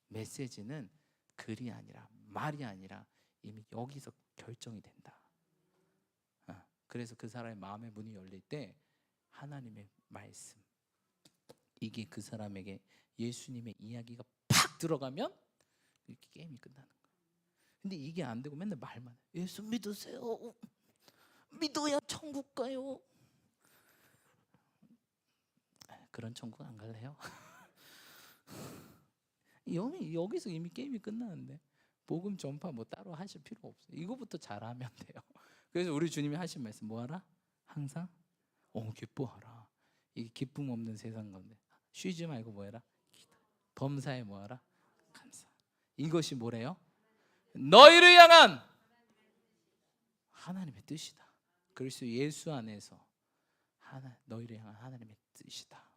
메시지는 글이 아니라 말이 아니라 이미 여기서 결정이 된다. 그래서 그 사람의 마음의 문이 열릴 때 하나님의 말씀 이게 그 사람에게 예수님의 이야기가 팍 들어가면 이렇게 게임이 끝나는 거예요. 근데 이게 안 되고 맨날 말만 해. 예수 믿으세요. 믿어야 천국 가요. 그런 천국 안 갈래요? 여기서 이미 게임이 끝나는데 복음 전파 뭐 따로 하실 필요 없어요. 이거부터 잘하면 돼요. 그래서 우리 주님이 하신 말씀 뭐하라? 항상 기뻐하라. 이게 기쁨 없는 세상 가운데 쉬지 말고 뭐해라? 범사에 뭐하라? 감사. 이것이 뭐래요? 너희를 향한 하나님의 뜻이다. 그리스도 예수 안에서 너희를 향한 하나님의 뜻이다.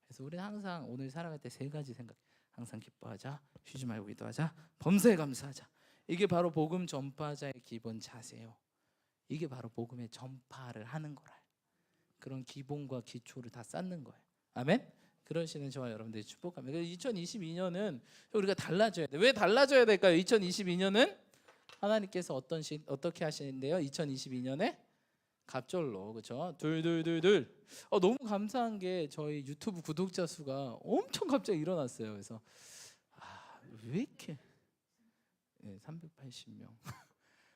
그래서 우리는 항상 오늘 살아갈 때 세 가지 생각. 항상 기뻐하자, 쉬지 말고 기도하자, 범사에 감사하자. 이게 바로 복음 전파자의 기본 자세예요. 이게 바로 복음의 전파를 하는 거라. 그런 기본과 기초를 다 쌓는 거예요. 아멘. 그러시는 저와 여러분들이 축복합니다. 2022년은 우리가 달라져야 돼. 왜 달라져야 될까요? 2022년은 하나님께서 어떻게 하시는데요? 2022년에 갑절로, 그렇죠? 둘둘둘둘. 너무 감사한 게 저희 유튜브 구독자 수가 엄청 갑자기 일어났어요. 그래서 왜 이렇게 380명.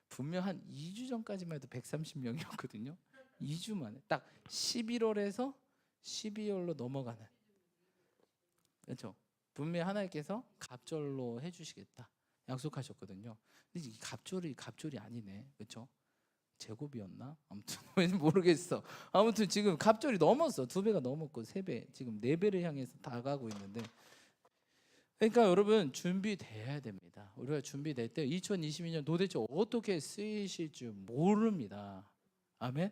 분명 한 2주 전까지만 해도 130명이었거든요. 2주 만에 딱 11월에서 12월로 넘어가는, 그렇죠? 분명 하나님께서 갑절로 해주시겠다 약속하셨거든요. 근데 이 갑절이 아니네, 그렇죠? 제곱이었나? 아무튼 왠지 모르겠어. 아무튼 지금 갑절이 넘었어. 2배가 넘었고 3배, 지금 4배를 향해서 다가고 있는데, 그러니까 여러분 준비돼야 됩니다. 우리가 준비될 때 2022년 도대체 어떻게 쓰이실 줄 모릅니다. 아멘.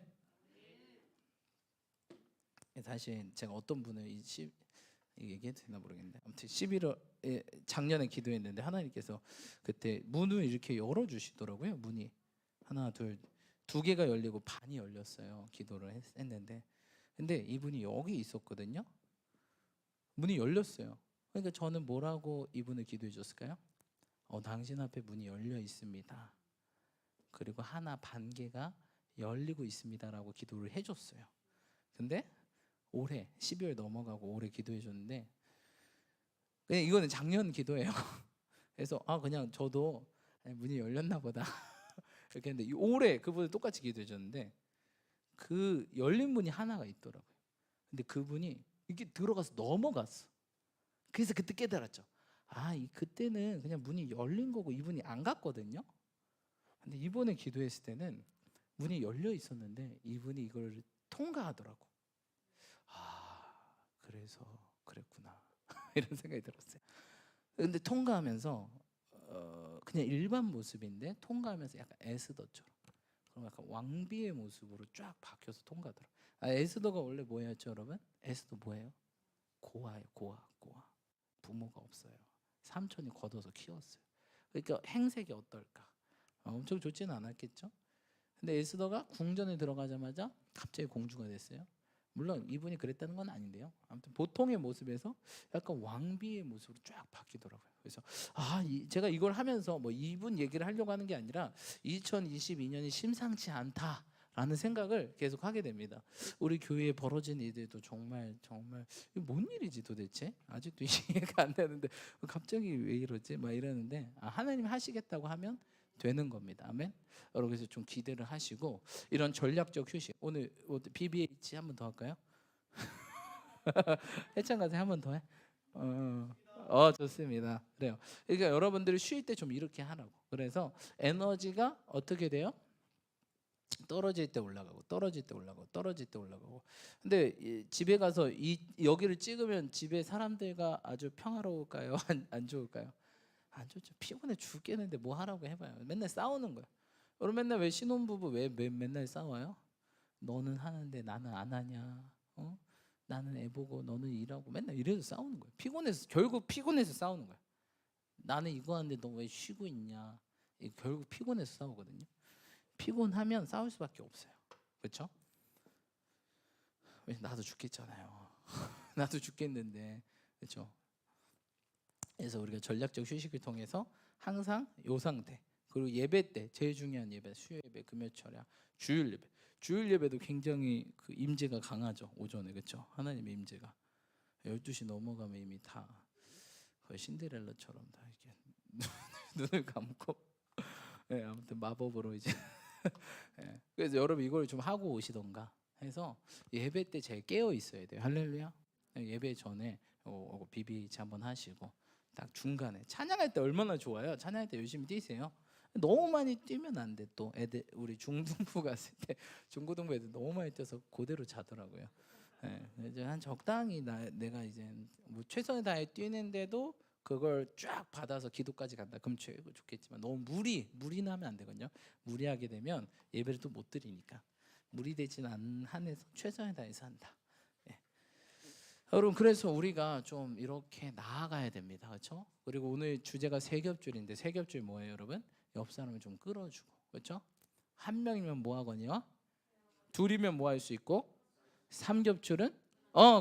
사실 제가 어떤 분을 얘기해도 되나 모르겠는데, 아무튼 11월에 작년에 기도했는데 하나님께서 그때 문을 이렇게 열어주시더라고요. 문이 하나 두 개가 열리고 반이 열렸어요. 기도를 했는데, 근데 이분이 여기 있었거든요. 문이 열렸어요. 그러니까 저는 뭐라고 이분을 기도해 줬을까요? 당신 앞에 문이 열려 있습니다. 그리고 하나 반 개가 열리고 있습니다라고 기도를 해줬어요. 근데 올해 12월 넘어가고 올해 기도해 줬는데, 그냥 이거는 작년 기도예요. 그래서 그냥 저도 문이 열렸나 보다 이렇게 했는데, 올해 그분을 똑같이 기도해 줬는데 그 열린 문이 하나가 있더라고요. 근데 그분이 이렇게 들어가서 넘어갔어. 그래서 그때 깨달았죠. 그때는 그냥 문이 열린 거고 이분이 안 갔거든요. 근데 이번에 기도했을 때는 문이 열려 있었는데 이분이 이걸 통과하더라고. 그래서 그랬구나 이런 생각이 들었어요. 근데 통과하면서 그냥 일반 모습인데 통과하면서 약간 에스더처럼, 그럼 약간 왕비의 모습으로 쫙 바뀌어서 통과하더라고. 에스더가 원래 뭐였죠, 여러분? 에스더 뭐예요? 고아예요. 고아. 부모가 없어요. 삼촌이 걷어서 키웠어요. 그러니까 행색이 어떨까? 엄청 좋지는 않았겠죠? 근데 에스더가 궁전에 들어가자마자 갑자기 공주가 됐어요. 물론 이분이 그랬다는 건 아닌데요. 아무튼 보통의 모습에서 약간 왕비의 모습으로 쫙 바뀌더라고요. 그래서 제가 이걸 하면서 뭐 이분 얘기를 하려고 하는 게 아니라 2022년이 심상치 않다라는 생각을 계속 하게 됩니다. 우리 교회에 벌어진 일들도 정말 이게 뭔 일이지 도대체? 아직도 이해가 안 되는데 갑자기 왜 이러지? 막 이러는데 하나님 하시겠다고 하면 되는 겁니다. 아멘. 여러분, 그래서 좀 기대를 하시고, 이런 전략적 휴식, 오늘 BBH 한 번 더 할까요? 해찬 가서 한 번 더 해. 좋습니다. 그래요. 그러니까 여러분들이 쉴 때 좀 이렇게 하라고. 그래서 에너지가 어떻게 돼요? 떨어질 때 올라가고, 떨어질 때 올라가고, 떨어질 때 올라가고. 근데 집에 가서 여기를 찍으면 집에 사람들과 아주 평화로울까요? 안 좋을까요? 안 좋죠. 피곤해 죽겠는데 뭐 하라고 해봐요. 맨날 싸우는 거야. 여러분, 맨날 왜 신혼부부 왜 맨날 싸워요? 너는 하는데 나는 안 하냐? 나는 애 보고 너는 일하고 맨날 이래서 싸우는 거예요. 결국 피곤해서 싸우는 거야. 나는 이거 하는데 너 왜 쉬고 있냐? 결국 피곤해서 싸우거든요. 피곤하면 싸울 수밖에 없어요. 그렇죠? 나도 죽겠잖아요. 나도 죽겠는데, 그렇죠? 그래서 우리가 전략적 휴식을 통해서 항상 요 상태, 그리고 예배 때 제일 중요한 예배, 수요예배, 금요철야, 주일 예배도 굉장히 그 임재가 강하죠. 오전에, 그렇죠? 하나님의 임재가 12시 넘어가면 이미 다 거의 신데렐라처럼 다 이렇게 눈을 감고 아무튼 마법으로 이제 그래서 여러분 이걸 좀 하고 오시던가 해서 예배 때 제일 깨어 있어야 돼요. 할렐루야. 예배 전에 BBH 한번 하시고 딱 중간에 찬양할 때 얼마나 좋아요. 찬양할 때 열심히 뛰세요. 너무 많이 뛰면 안 돼. 또 애들, 우리 중등부 갔을 때 중고등부 애들 너무 많이 뛰어서 그대로 자더라고요. 이제 한 적당히 내가 이제 뭐 최선을 다해 뛰는데도 그걸 쫙 받아서 기도까지 간다. 그럼 최고 좋겠지만 너무 무리는 안 되거든요. 무리하게 되면 예배를 또 못 드리니까 무리되진 않은 한에서 최선을 다해서 한다. 여러분, 그래서 우리가 좀 이렇게 나아가야 됩니다. 그렇죠? 그리고 오늘 주제가 세겹줄인데, 세겹줄 뭐예요, 여러분? 옆 사람을 좀 끌어주고, 그렇죠? 한 명이면 뭐 하거니와 둘이면 뭐 할 수 있고, 삼겹줄은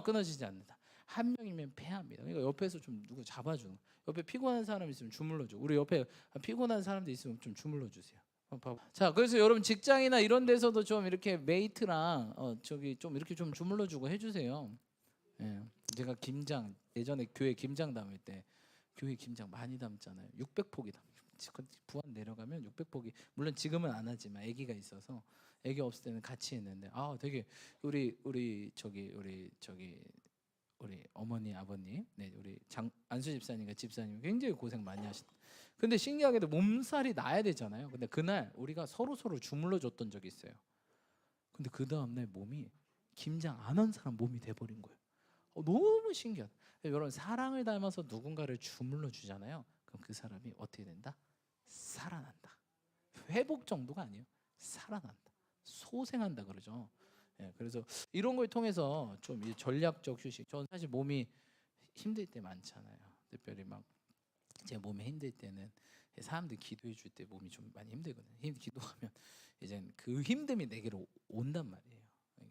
끊어지지 않는다. 한 명이면 패합니다. 그러니까 옆에서 좀 누구 잡아주는 거. 옆에 피곤한 사람 있으면 주물러줘. 우리 옆에 피곤한 사람도 있으면 좀 주물러주세요. 자, 그래서 여러분 직장이나 이런 데서도 좀 이렇게 메이트랑 저기 좀 이렇게 좀 주물러주고 해주세요. 예, 제가 김장 예전에 교회 김장 담을 때 교회 김장 많이 담잖아요. 600포기 담. 부안 내려가면 600포기. 물론 지금은 안 하지만 아기가 있어서 아기 없을 때는 같이 했는데 되게 우리 어머니 아버님 우리 안수 집사님과 집사님 굉장히 고생 많이 하셨다. 근데 신기하게도 몸살이 나야 되잖아요. 근데 그날 우리가 서로 주물러 줬던 적이 있어요. 근데 그 다음날 몸이 김장 안 한 사람 몸이 돼버린 거예요. 너무 신기하다. 여러분 사랑을 닮아서 누군가를 주물러 주잖아요. 그럼 그 사람이 어떻게 된다? 살아난다. 회복 정도가 아니에요. 살아난다. 소생한다 그러죠. 그래서 이런 걸 통해서 좀 전략적 휴식. 저는 사실 몸이 힘들 때 많잖아요. 특별히 막 제 몸이 힘들 때는 사람들 기도해 줄 때 몸이 좀 많이 힘들거든요. 기도하면 이제 그 힘듦이 내게로 온단 말이에요.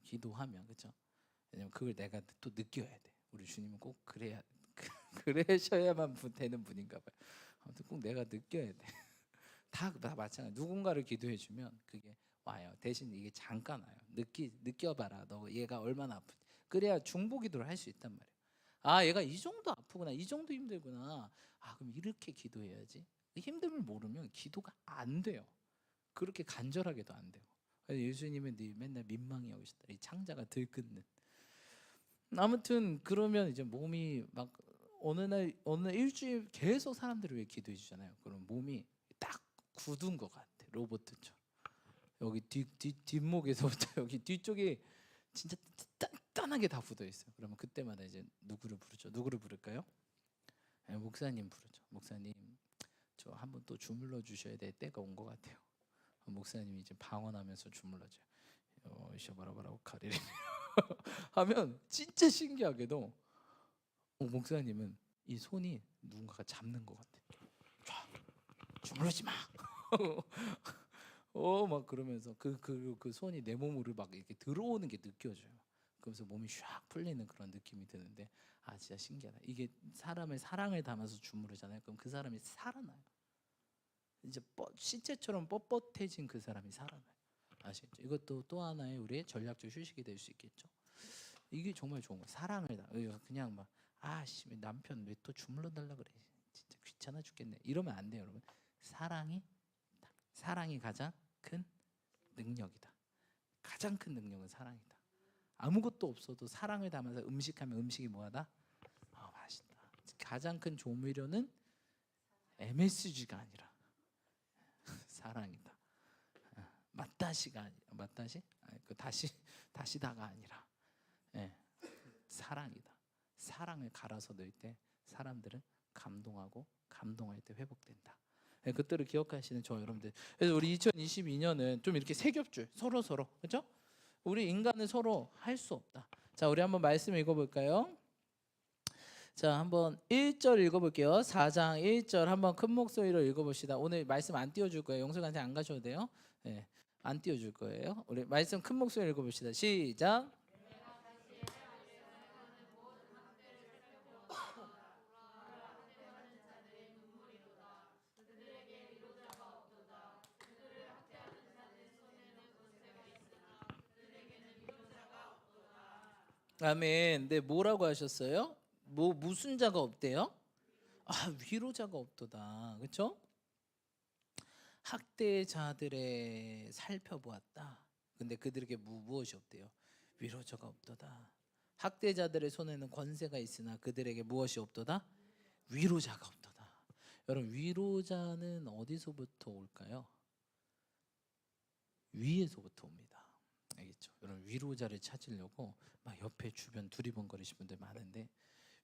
기도하면 그렇죠. 왜냐면 그걸 내가 또 느껴야 돼. 우리 주님은 꼭 그러셔야만 되는 분인가 봐요. 아무튼 꼭 내가 느껴야 돼. 다 마찬가지. 누군가를 기도해 주면 그게 와요. 대신 이게 잠깐 와요. 느껴봐라. 너 얘가 얼마나 아픈지. 그래야 중보 기도를 할 수 있단 말이에요. 얘가 이 정도 아프구나. 이 정도 힘들구나. 그럼 이렇게 기도해야지. 힘듦을 모르면 기도가 안 돼요. 그렇게 간절하게도 안 돼요. 예수님은 맨날 민망해 오시다. 이 창자가 들끓는. 아무튼 그러면 이제 몸이 막 어느 날 일주일 계속 사람들을 위해 기도해 주잖아요. 그럼 몸이 딱 굳은 것 같아. 로봇처럼. 여기 뒷목에서부터 여기 뒤쪽이 진짜 단단하게 다 굳어 있어요. 그러면 그때마다 이제 누구를 부르죠? 누구를 부를까요? 목사님 부르죠. 목사님, 저 한번 또 주물러 주셔야 될 때가 온 것 같아요. 목사님이 이제 방언하면서 주물러줘요. 셔바라바라고 카리리 하면 진짜 신기하게도 목사님은 이 손이 누군가가 잡는 것 같아. 주물르지 마. 막 그러면서 그 손이 내 몸으로 막 이렇게 들어오는 게 느껴져요. 그러면서 몸이 샥 풀리는 그런 느낌이 드는데 진짜 신기하다. 이게 사람의 사랑을 담아서 주무르잖아요. 그럼 그 사람이 살아나요. 이제 시체처럼 뻣뻣해진 그 사람이 살아나요. 아시겠죠? 이것도 또 하나의 우리의 전략적 휴식이 될 수 있겠죠. 이게 정말 좋은 거예요. 사랑을 그냥 막 남편 왜 또 주물러 달라 그래. 진짜 귀찮아 죽겠네. 이러면 안 돼요, 여러분. 사랑이 가장 큰 능력이다. 가장 큰 능력은 사랑이다. 아무것도 없어도 사랑을 담아서 음식하면 음식이 뭐하다? 맛있다. 가장 큰 조미료는 MSG가 아니라 사랑이다. 맛다시가 아니라 맛다시? 그 다시다가 아니라 사랑이다. 사랑을 갈아서 넣을 때 사람들은 감동하고 감동할 때 회복된다. 그때를 기억하시는 저 여러분들. 그래서 우리 2022년은 좀 이렇게 세겹줄 서로 그렇죠? 우리 인간은 서로 할 수 없다. 자, 우리 한번 말씀 읽어볼까요? 자, 한번 1절 읽어볼게요. 4장 1절 한번 큰 목소리로 읽어봅시다. 오늘 말씀 안 띄워줄 거예요. 영숙한테 안 가셔도 돼요. 안 띄워줄 거예요. 우리 말씀 큰 목소리로 읽어봅시다. 시작. 아멘. 네, 뭐라고 하셨어요? 무슨 자가 없대요? 위로자가 없도다. 그렇죠? 학대자들의 살펴보았다. 근데 그들에게 무엇이 없대요? 위로자가 없도다. 학대자들의 손에는 권세가 있으나 그들에게 무엇이 없도다? 위로자가 없도다. 여러분, 위로자는 어디서부터 올까요? 위에서부터 옵니다. 알겠죠? 여러분, 위로자를 찾으려고 막 옆에 주변 두리번거리시는 분들 많은데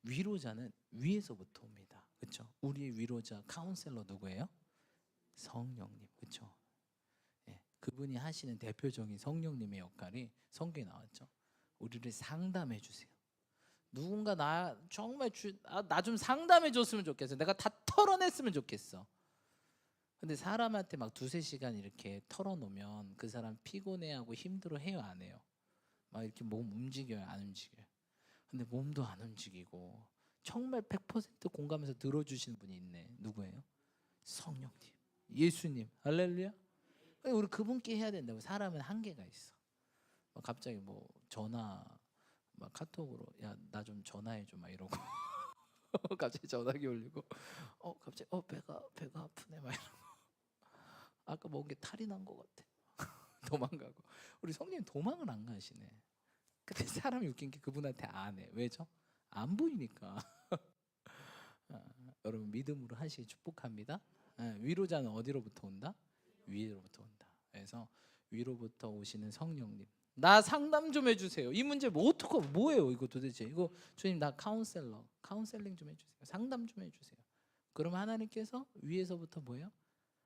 위로자는 위에서부터 옵니다. 그렇죠? 우리의 위로자 카운셀러 누구예요? 성령님. 그렇죠? 그분이 하시는 대표적인 성령님의 역할이 성경에 나왔죠. 우리를 상담해 주세요. 누군가 나 정말 나 좀 상담해 줬으면 좋겠어. 내가 다 털어냈으면 좋겠어. 근데 사람한테 막 두세 시간 이렇게 털어놓으면 그 사람 피곤해하고 힘들어해요, 안 해요? 막 이렇게 몸 움직여요, 안 움직여요? 근데 몸도 안 움직이고 정말 100% 공감해서 들어주시는 분이 있네. 누구예요? 성령님, 예수님. 할렐루야. 우리 그분께 해야 된다고. 사람은 한계가 있어. 갑자기 뭐 전화 막 카톡으로 야 나 좀 전화해 줘 막 이러고 갑자기 전화기 올리고 갑자기 배가 아프네 막 이러고 아까 먹은 게 탈이 난 것 같아. 도망가고. 우리 성령님 도망을 안 가시네. 근데 사람이 웃긴 게 그분한테 안 해. 왜죠? 안 보이니까. 여러분 믿음으로 하시기 축복합니다. 위로자는 어디로부터 온다? 위로부터 온다. 그래서 위로부터 오시는 성령님, 나 상담 좀 해주세요. 이 문제 뭐 어떻게 뭐예요 이거 도대체? 이거 주님 나 카운셀링 좀 해주세요. 상담 좀 해주세요. 그럼 하나님께서 위에서부터 뭐예요?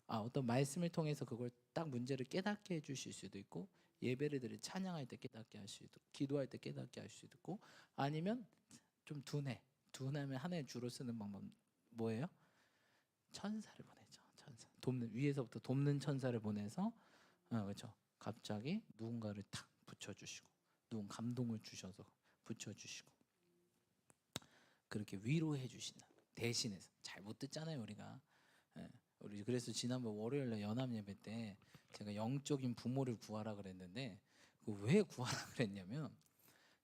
어떤 말씀을 통해서 그걸 딱 문제를 깨닫게 해주실 수도 있고, 예배를 드릴 찬양할 때 깨닫게 할 수도 있고, 기도할 때 깨닫게 할 수도 있고, 아니면 좀 둔하면 하나의 주로 쓰는 방법 뭐예요? 천사를 보내죠. 천사. 위에서부터 돕는 천사를 보내서 그렇죠. 갑자기 누군가를 탁 붙여주시고, 누군 감동을 주셔서 붙여주시고, 그렇게 위로해 주신다. 대신해서 잘 못 듣잖아요 우리가. 우리 그래서 지난번 월요일날 연합 예배 때 제가 영적인 부모를 구하라 그랬는데 왜 구하라 그랬냐면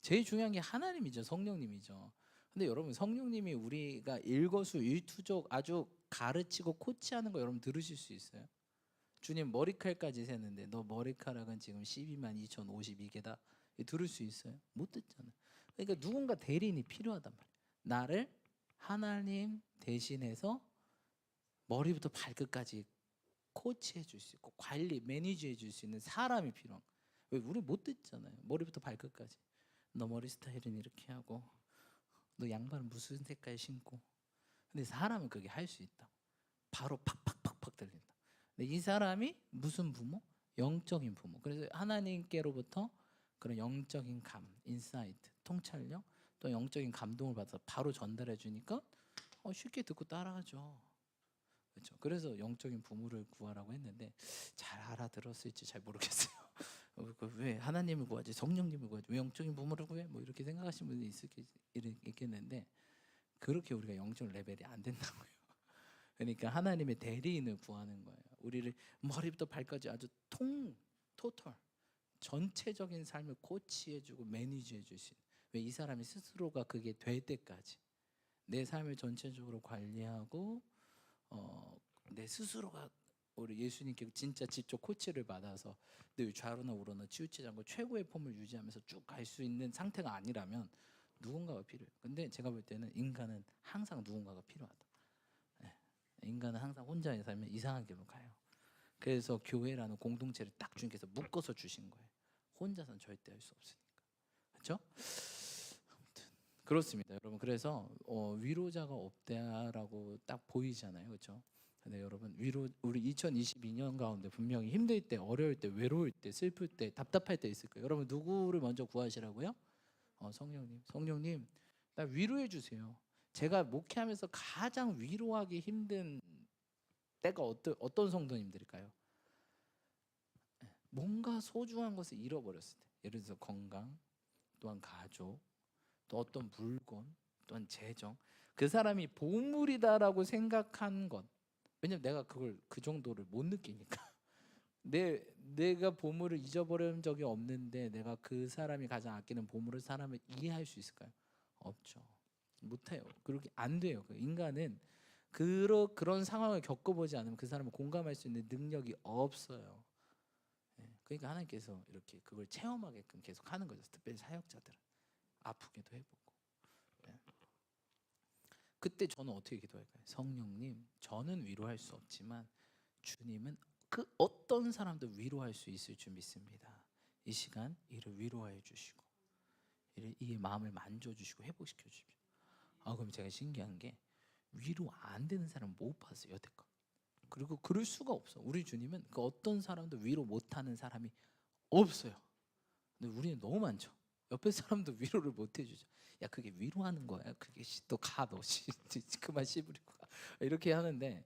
제일 중요한 게 하나님이죠. 성령님이죠. 근데 여러분 성령님이 우리가 일거수일투족 아주 가르치고 코치하는 거 여러분 들으실 수 있어요? 주님 머리칼까지 셌는데 너 머리카락은 지금 12만 2052개다. 들을 수 있어요? 못 듣잖아요. 그러니까 누군가 대리인이 필요하단 말이에요. 나를 하나님 대신해서 머리부터 발끝까지 코치해 줄 수 있고 관리, 매니지해 줄 수 있는 사람이 필요한 거예요. 왜 우리 못 듣잖아요. 머리부터 발끝까지. 너 머리 스타일은 이렇게 하고 너 양말은 무슨 색깔 신고. 근데 사람은 그게 할 수 있다. 바로 팍팍팍팍 들린다. 근데 이 사람이 무슨 부모? 영적인 부모. 그래서 하나님께로부터 그런 영적인 인사이트, 통찰력, 또 영적인 감동을 받아서 바로 전달해 주니까 쉽게 듣고 따라하죠. 그렇죠. 그래서 영적인 부모를 구하라고 했는데 잘 알아들었을지 잘 모르겠어요. 왜 하나님을 구하지 성령님을 구하지 왜 영적인 부모를 구해? 뭐 이렇게 생각하시는 분이 있겠는데 그렇게 우리가 영적 레벨이 안 된다고요. 그러니까 하나님의 대리인을 구하는 거예요. 우리를 머리부터 발까지 아주 토털 전체적인 삶을 코치해주고 매니지해 주신. 왜 이 사람이 스스로가 그게 될 때까지 내 삶을 전체적으로 관리하고 내 스스로가 우리 예수님께 진짜 직접 코치를 받아서 늘 좌로나 우로나 치우치지 않고 최고의 폼을 유지하면서 쭉 갈 수 있는 상태가 아니라면 누군가가 필요해요. 근데 제가 볼 때는 인간은 항상 누군가가 필요하다. 인간은 항상 혼자 살면 이상한 길로 가요. 그래서 교회라는 공동체를 딱 주님께서 묶어서 주신 거예요. 혼자서는 절대 할 수 없으니까. 그렇죠? 아무튼 그렇습니다, 여러분. 그래서 위로자가 없다라고 딱 보이잖아요, 그렇죠? 근데 여러분 우리 2022년 가운데 분명히 힘들 때, 어려울 때, 외로울 때, 슬플 때, 답답할 때 있을 거예요. 여러분 누구를 먼저 구하시라고요? 성령님, 나 위로해 주세요. 제가 목회하면서 가장 위로하기 힘든 때가 어떤 성도님들일까요? 뭔가 소중한 것을 잃어버렸을 때, 예를 들어서 건강, 또한 가족, 또 어떤 물건, 또한 재정, 그 사람이 보물이다라고 생각한 것. 왜냐면 내가 그걸 그 정도를 못 느끼니까. 내가 보물을 잊어버린 적이 없는데 내가 그 사람이 가장 아끼는 보물을 사람을 이해할 수 있을까요? 없죠. 못해요. 그렇게 안 돼요. 인간은 그런 상황을 겪어보지 않으면 그 사람을 공감할 수 있는 능력이 없어요. 그러니까 하나님께서 이렇게 그걸 체험하게끔 계속 하는 거죠. 특별히 사역자들은 아프게도 해보고. 그때 저는 어떻게 기도할까요? 성령님, 저는 위로할 수 없지만 주님은 그 어떤 사람도 위로할 수 있을 줄 믿습니다. 이 시간 이를 위로해 주시고 이 마음을 만져주시고 회복시켜 주십시오. 그럼 제가 신기한 게 위로 안 되는 사람 못 봤어요, 여태껏. 그리고 그럴 수가 없어. 우리 주님은 그 어떤 사람도 위로 못하는 사람이 없어요. 근데 우리는 너무 많죠. 옆에 사람도 위로를 못 해주죠. 야, 그게 위로하는 거야? 그게 또 가, 너 그만 씨부리고 가. 이렇게 하는데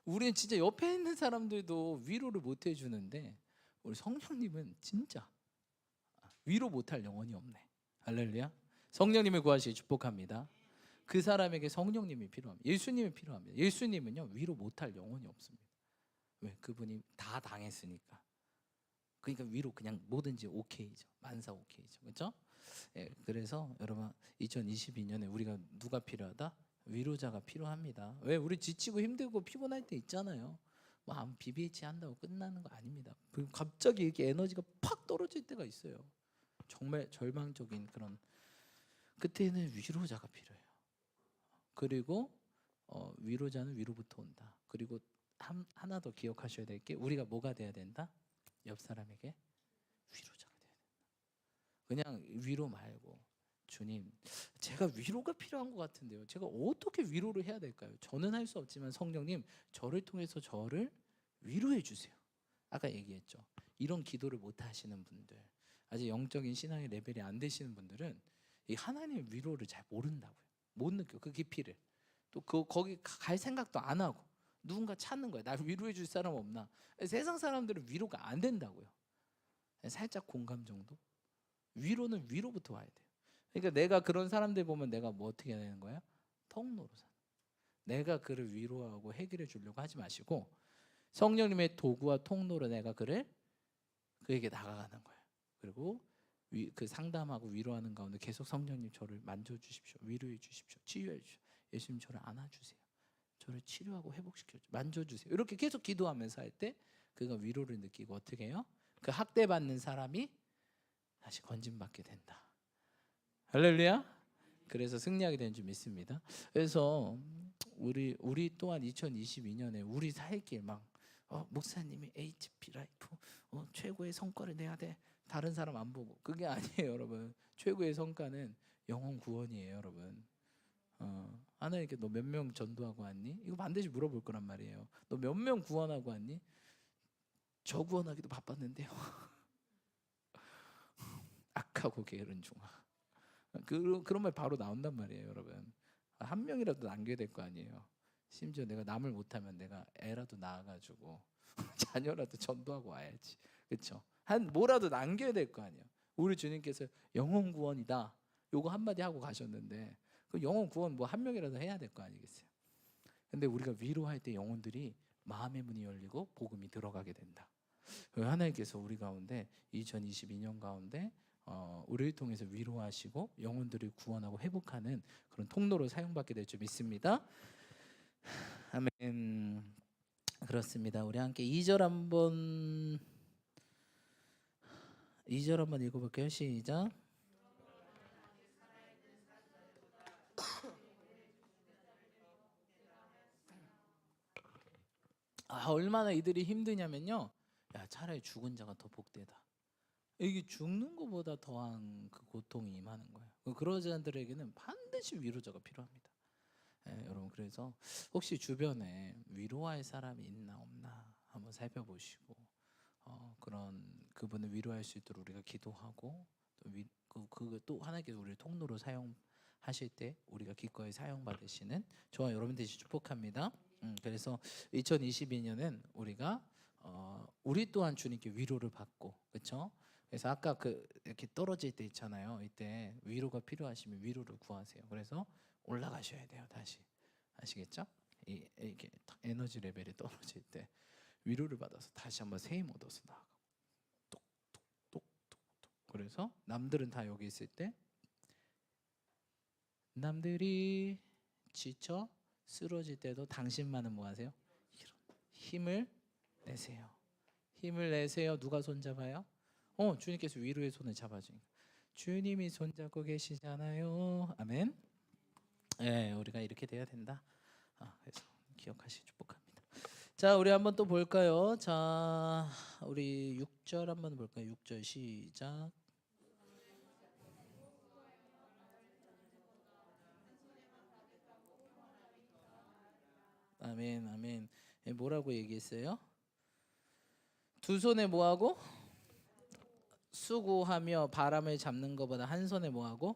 우리는 진짜 옆에 있는 사람들도 위로를 못 해주는데 우리 성령님은 진짜 위로 못할 영혼이 없네. 할렐루야. 성령님을 구하시기 축복합니다. 그 사람에게 성령님이 필요합니다. 예수님이 필요합니다. 예수님은요 위로 못할 영혼이 없습니다. 왜? 그분이 다 당했으니까. 그러니까 위로 그냥 뭐든지 오케이죠. 만사 오케이죠. 그렇죠? 예, 그래서 여러분 2022년에 우리가 누가 필요하다? 위로자가 필요합니다. 왜? 우리 지치고 힘들고 피곤할 때 있잖아요. 뭐 BBH 한다고 끝나는 거 아닙니다. 갑자기 이렇게 에너지가 팍 떨어질 때가 있어요. 정말 절망적인 그런 그때는 위로자가 필요해요. 그리고 위로자는 위로부터 온다. 그리고 하나 더 기억하셔야 될 게 우리가 뭐가 돼야 된다? 옆 사람에게 위로자가 돼야 된다. 그냥 위로 말고 주님, 제가 위로가 필요한 것 같은데요. 제가 어떻게 위로를 해야 될까요? 저는 할 수 없지만 성령님 저를 통해서 저를 위로해 주세요. 아까 얘기했죠. 이런 기도를 못 하시는 분들, 아직 영적인 신앙의 레벨이 안 되시는 분들은 이 하나님의 위로를 잘 모른다고요. 못 느껴 그 깊이를. 또 거기 갈 생각도 안 하고 누군가 찾는 거야. 날 위로해 줄 사람 없나? 세상 사람들은 위로가 안 된다고요. 살짝 공감 정도. 위로는 위로부터 와야 돼요. 그러니까 내가 그런 사람들 보면 내가 뭐 어떻게 해야 되는 거야? 통로로 사는. 내가 그를 위로하고 해결해 주려고 하지 마시고 성령님의 도구와 통로로 내가 그에게 다가가는 거예요. 그리고 그 상담하고 위로하는 가운데 계속 성령님 저를 만져주십시오. 위로해 주십시오. 치유해 주십시오. 예수님 저를 안아주세요. 저를 치료하고 회복시켜 만져주세요. 이렇게 계속 기도하면서 할 때 그가 위로를 느끼고 어떻게 해요? 그 학대받는 사람이 다시 건진받게 된다. 할렐루야. 그래서 승리하게 된 줄 믿습니다. 그래서 우리 또한 2022년에 우리 살 길 막 목사님이 HP 라이프 최고의 성과를 내야 돼. 다른 사람 안 보고 그게 아니에요, 여러분. 최고의 성과는 영혼 구원이에요, 여러분. 하나님께 너 몇 명 전도하고 왔니? 이거 반드시 물어볼 거란 말이에요. 너 몇 명 구원하고 왔니? 저 구원하기도 바빴는데요. 악하고 게으른 중아. 그런 말 바로 나온단 말이에요, 여러분. 한 명이라도 남겨야 될 거 아니에요. 심지어 내가 남을 못하면 내가 애라도 낳아가지고 자녀라도 전도하고 와야지, 그렇죠? 한 뭐라도 남겨야 될 거 아니에요. 우리 주님께서 영혼 구원이다 요거 한마디 하고 가셨는데 그 영혼 구원 뭐 한 명이라도 해야 될 거 아니겠어요? 근데 우리가 위로할 때 영혼들이 마음의 문이 열리고 복음이 들어가게 된다. 하나님께서 우리 가운데 2022년 가운데 우리를 통해서 위로하시고 영혼들을 구원하고 회복하는 그런 통로로 사용받게 될 줄 믿습니다. 아멘. 그렇습니다. 우리 함께 2절 한번 읽어볼게요. 시작. 얼마나 이들이 힘드냐면요. 야, 차라리 죽은 자가 더 복되다. 이게 죽는 것보다 더한 그 고통이 임하는 거예요. 그런 자들에게는 반드시 위로자가 필요합니다. 여러분, 그래서 혹시 주변에 위로할 사람이 있나 없나 한번 살펴보시고 그분을 위로할 수 있도록 우리가 기도하고 또 하나님께서 우리를 통로로 사용하실 때 우리가 기꺼이 사용받으시는 저와 여러분 되시 축복합니다. 그래서 2022년은 우리가 우리 또한 주님께 위로를 받고, 그렇죠? 그래서 아까 이렇게 떨어질 때 있잖아요. 이때 위로가 필요하시면 위로를 구하세요. 그래서 올라가셔야 돼요. 다시. 아시겠죠? 이렇게 에너지 레벨이 떨어질 때 위로를 받아서 다시 한번 새 힘 얻어서 나아가고 똑똑똑똑. 그래서 남들은 다 여기 있을 때 남들이 지쳐 쓰러질 때도 당신만은 뭐 하세요? 힘을 내세요. 힘을 내세요. 누가 손잡아요? 주님께서 위로의 손을 잡아주니까 주님이 손잡고 계시잖아요. 아멘. 네, 우리가 이렇게 돼야 된다. 그래서 기억하시 축복합니다. 자, 우리 한번 또 볼까요? 자, 우리 6절 한번 볼까요? 6절 시작. 아멘, 아멘. 뭐라고 얘기했어요? 두 손에 뭐하고? 수고하며 바람을 잡는 것보다 한 손에 뭐하고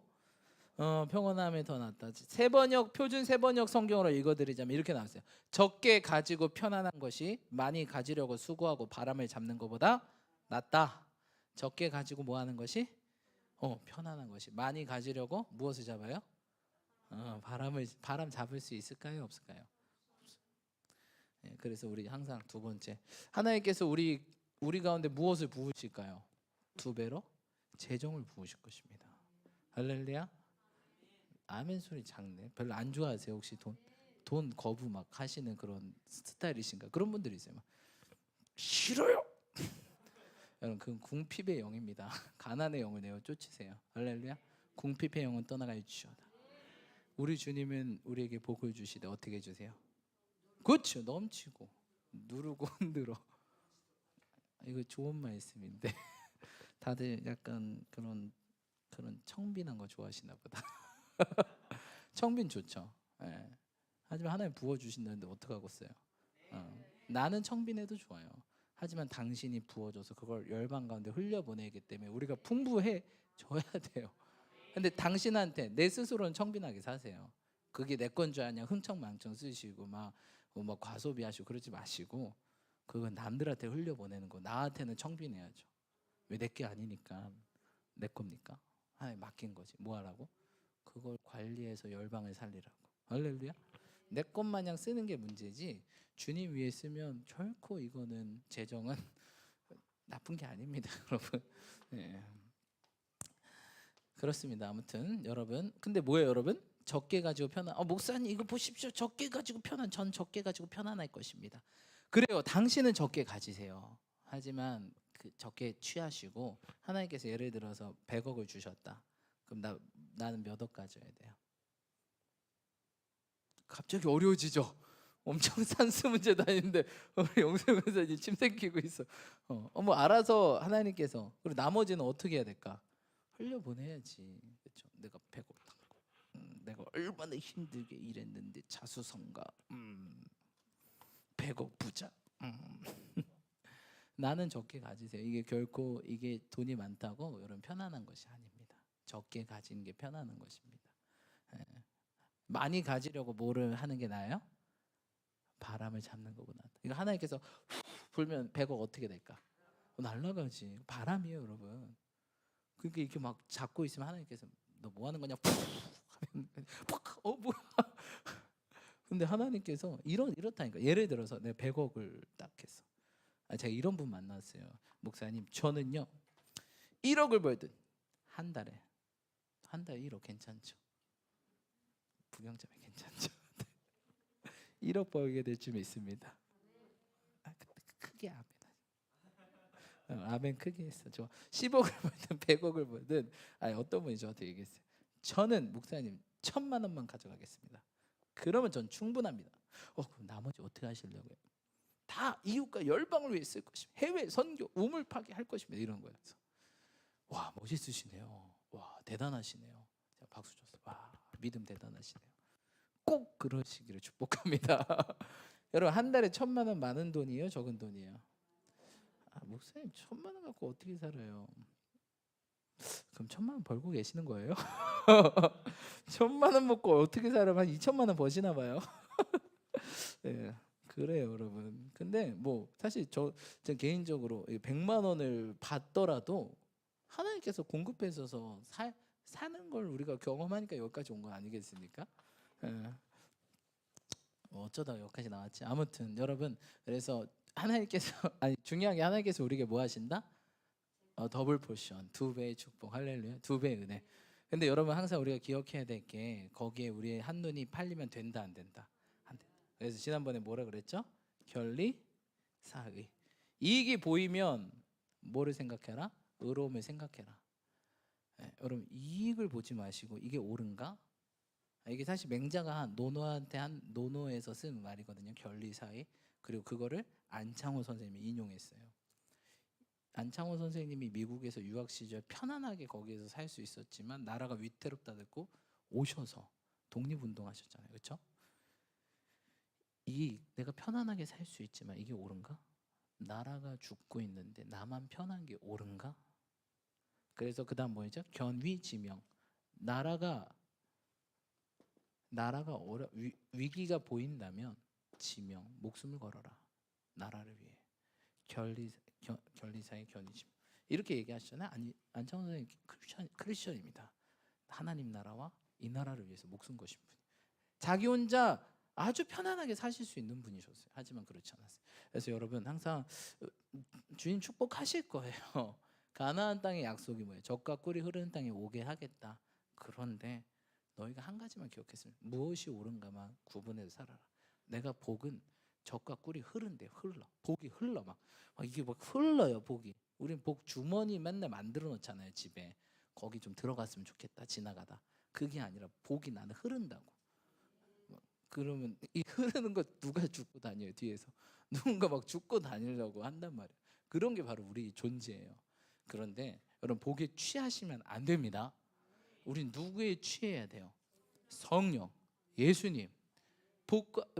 평온함이 더 낫다. 세번역 표준 세번역 성경으로 읽어드리자면 이렇게 나왔어요. 적게 가지고 편안한 것이 많이 가지려고 수고하고 바람을 잡는 것보다 낫다. 적게 가지고 뭐 하는 것이 편안한 것이 많이 가지려고 무엇을 잡아요? 바람 잡을 수 있을까요? 없을까요? 네, 그래서 우리 항상 두 번째 하나님께서 우리 가운데 무엇을 부으실까요? 두 배로 재정을 부으실 것입니다. 할렐루야. 아멘 소리 작네. 별로 안 좋아하세요? 혹시 돈 거부 막 하시는 그런 스타일이신가? 그런 분들이 있어요. 막 싫어요. 여러분 그건 궁핍의 영입니다. 가난의 영을 내어 쫓으세요. 할렐루야. 궁핍의 영은 떠나가야 주시오다. 우리 주님은 우리에게 복을 주시되 어떻게 해주세요? 그렇죠. 넘치고 누르고 흔들어. 이거 좋은 말씀인데 다들 약간 그런 청빈한 거 좋아하시나 보다. 청빈 좋죠. 예. 하지만 하나님 부어 주신다는데 어떡하겠어요? 나는 청빈해도 좋아요. 하지만 당신이 부어줘서 그걸 열방 가운데 흘려보내기 때문에 우리가 풍부해 져야 돼요. 근데 당신한테 내 스스로는 청빈하게 사세요. 그게 내 건 줄 아냐 흥청망청 쓰시고 막 과소비하시고 그러지 마시고 그건 남들한테 흘려보내는 거. 나한테는 청빈해야죠. 왜 내 게 아니니까. 내 겁니까? 하나님 맡긴 거지. 뭐 하라고? 그걸 관리해서 열방을 살리라고. 할렐루야. 내 것 마냥 쓰는 게 문제지 주님 위해 쓰면 결코 이거는 재정은 나쁜 게 아닙니다. 여러분. 네. 그렇습니다. 아무튼 여러분 근데 뭐예요 여러분? 적게 가지고 편안. 목사님 이거 보십시오. 적게 가지고 편안. 전 적게 가지고 편안할 것입니다. 그래요. 당신은 적게 가지세요. 하지만 그 적게 취하시고 하나님께서 예를 들어서 100억을 주셨다. 그럼 나는 몇 억 가져야 돼요? 갑자기 어려워지죠. 엄청 산수 문제도 아닌데 우리 영생 권사님 침 생기고 있어. 알아서 하나님께서. 그리고 나머지는 어떻게 해야 될까? 흘려보내야지. 그렇죠? 내가 100억 내가 얼마나 힘들게 일했는데 자수성가 100억 부자 나는 적게 가지세요. 이게 결코 이게 돈이 많다고 여러분 편안한 것이 아닙니다. 적게 가지는 게 편안한 것입니다. 예. 많이 가지려고 뭐를 하는 게 나아요? 바람을 잡는 거구나. 이거 하나님께서 불면 100억 어떻게 될까? 날아가지. 바람이에요 여러분. 그러니까 이렇게 막 잡고 있으면 하나님께서 너 뭐 하는 거냐? 뭐야? 근데 하나님께서 이렇다니까. 예를 들어서 내가 100억을 딱 했어. 제가 이런 분 만났어요. 목사님 저는요 1억을 벌든 한 달에 1억 괜찮죠? 부경자매 괜찮죠? 1억 벌게 될 줄 믿습니다. 크게 아멘. 아멘 크게 했어. 저 10억을 벌든 100억을 벌든 어떤 분이 저한테 얘기했어요. 저는 목사님 1,000만 원만 가져가겠습니다. 그러면 전 충분합니다. 그럼 나머지 어떻게 하시려고요? 다 이웃과 열방을 위해 쓸 것입니다. 해외 선교 우물 파기 할 것입니다. 이런 거예요. 그래서 와 멋있으시네요. 와 대단하시네요. 제가 박수 줬어요. 와 믿음 대단하시네요. 꼭 그러시기를 축복합니다. 여러분 한 달에 1,000만 원 많은 돈이에요? 적은 돈이에요? 목사님 1,000만 원 갖고 어떻게 살아요? 그럼 1,000만 원 벌고 계시는 거예요? 1,000만 원 먹고 어떻게 살아요? 한 2,000만 원 버시나 봐요. 네, 그래요 여러분. 근데 사실 저 개인적으로 100만 원을 받더라도 하나님께서 공급해 주셔서 사는 걸 우리가 경험하니까 여기까지 온 거 아니겠습니까? 예. 어쩌다 여기까지 나왔지. 아무튼 여러분 그래서 하나님께서 중요한 게 하나님께서 우리에게 뭐 하신다? 더블 포션 2배의 축복. 할렐루야. 2배의 은혜. 근데 여러분 항상 우리가 기억해야 될 게 거기에 우리의 한눈이 팔리면 된다 안 된다? 안 된다. 그래서 지난번에 뭐라 그랬죠? 결리 사의. 이익이 보이면 뭐를 생각해라? 의로움을 생각해라. 여러분 이익을 보지 마시고 이게 옳은가? 이게 사실 맹자가 노노한테 한 노노에서 쓴 말이거든요. 결리사의. 그리고 그거를 안창호 선생님이 인용했어요. 안창호 선생님이 미국에서 유학 시절 편안하게 거기에서 살 수 있었지만 나라가 위태롭다 듣고 오셔서 독립운동하셨잖아요. 그렇죠? 내가 편안하게 살 수 있지만 이게 옳은가? 나라가 죽고 있는데 나만 편한 게 옳은가? 그래서 그다음 뭐죠? 견위지명. 나라가 위기가 보인다면 지명, 목숨을 걸어라. 나라를 위해. 견리사의 견위지명. 이렇게 얘기하시잖아요. 아니, 안창호 선생님 크리스천입니다. 하나님 나라와 이 나라를 위해서 목숨 거신 분. 자기 혼자 아주 편안하게 사실 수 있는 분이셨어요. 하지만 그렇지 않았어요. 그래서 여러분 항상 주님 축복하실 거예요. 가나안 땅의 약속이 뭐예요? 젖과 꿀이 흐르는 땅에 오게 하겠다. 그런데 너희가 한 가지만 기억했으면 무엇이 옳은가만 구분해서 살아라. 내가 복은 젖과 꿀이 흐른대. 흘러. 복이 흘러 막 이게 막 흘러요. 복이. 우린 복 주머니 맨날 만들어 놓잖아요. 집에. 거기 좀 들어갔으면 좋겠다. 지나가다. 그게 아니라 복이 나는 흐른다고. 그러면 이 흐르는 거 누가 죽고 다녀요? 뒤에서 누군가 막 죽고 다니려고 한단 말이에요. 그런 게 바로 우리 존재예요. 그런데 여러분 복에 취하시면 안 됩니다. 우린 누구에 취해야 돼요? 성령, 예수님.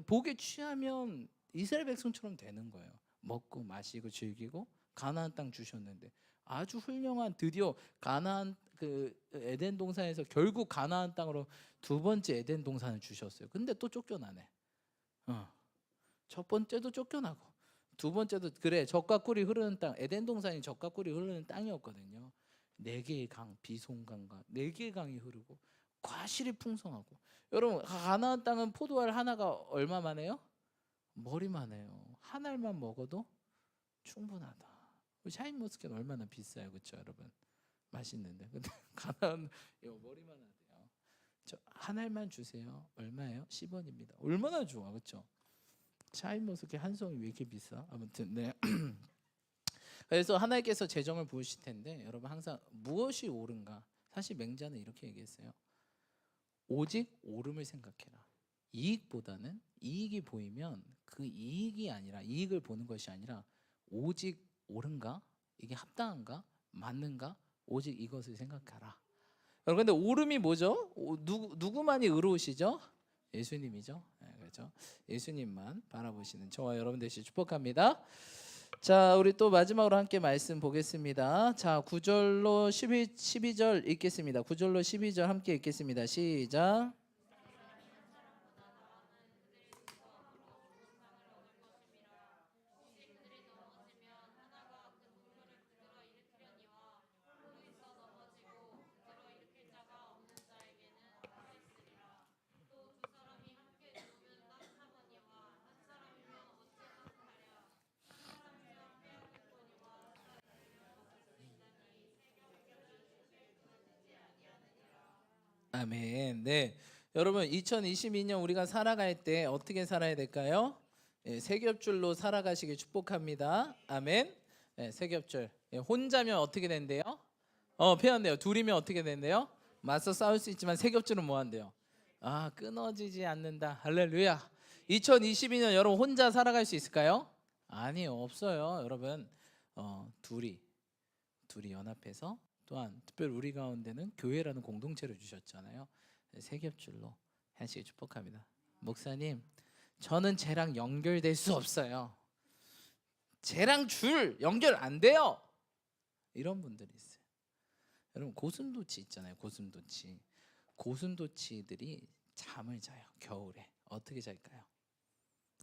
복에 취하면 이스라엘 백성처럼 되는 거예요. 먹고 마시고 즐기고 가나안 땅 주셨는데 아주 훌륭한 드디어 가나안 그 에덴 동산에서 결국 가나안 땅으로 두 번째 에덴 동산을 주셨어요. 근데 또 쫓겨나네. 첫 번째도 쫓겨나고 두 번째도 그래 젖과 꿀이 흐르는 땅 에덴 동산이 젖과 꿀이 흐르는 땅이었거든요. 네 개의 강 비송강과 네 개의 강이 흐르고 과실이 풍성하고 여러분 가나안 땅은 포도알 하나가 얼마만 해요? 머리만 해요. 한 알만 먹어도 충분하다. 샤인머스켓 얼마나 비싸요, 그렇죠, 여러분? 맛있는데 근데 가나안 머리만 하대요. 저 한 알만 주세요. 얼마예요? 10원입니다. 얼마나 좋아, 그렇죠? 샤인머스켓 한 송이 왜 이렇게 비싸? 아무튼 네. 그래서 하나님께서 재정을 부으실 텐데 여러분 항상 무엇이 옳은가? 사실 맹자는 이렇게 얘기했어요. 오직 옳음을 생각해라. 이익보다는 이익이 보이면 그 이익이 아니라 이익을 보는 것이 아니라 오직 옳은가? 이게 합당한가? 맞는가? 오직 이것을 생각하라. 여러분 근데 옳음이 뭐죠? 누구만이 의로우시죠? 예수님이죠. 네, 그렇죠. 예수님만 바라보시는 저와 여러분 되시길 축복합니다. 자, 우리 또 마지막으로 함께 말씀 보겠습니다. 자, 9절로 12절 읽겠습니다. 9절로 12절 함께 읽겠습니다. 시작. 아멘. 네, 여러분 2022년 우리가 살아갈 때 어떻게 살아야 될까요? 네, 세 겹줄로 살아가시길 축복합니다. 아멘. 네, 세 겹줄. 네, 혼자면 어떻게 된대요? 표현돼요. 둘이면 어떻게 된대요? 맞서 싸울 수 있지만 세 겹줄은 뭐 한대요? 끊어지지 않는다. 할렐루야. 2022년 여러분 혼자 살아갈 수 있을까요? 아니요, 없어요. 여러분 둘이 연합해서 또한 특별히 우리 가운데는 교회라는 공동체를 주셨잖아요. 세 겹줄로 하시길 축복합니다. 목사님, 저는 쟤랑 연결될 수 없어요. 쟤랑 줄 연결 안 돼요. 이런 분들이 있어요. 여러분 고슴도치 있잖아요. 고슴도치들이 잠을 자요. 겨울에 어떻게 잘까요?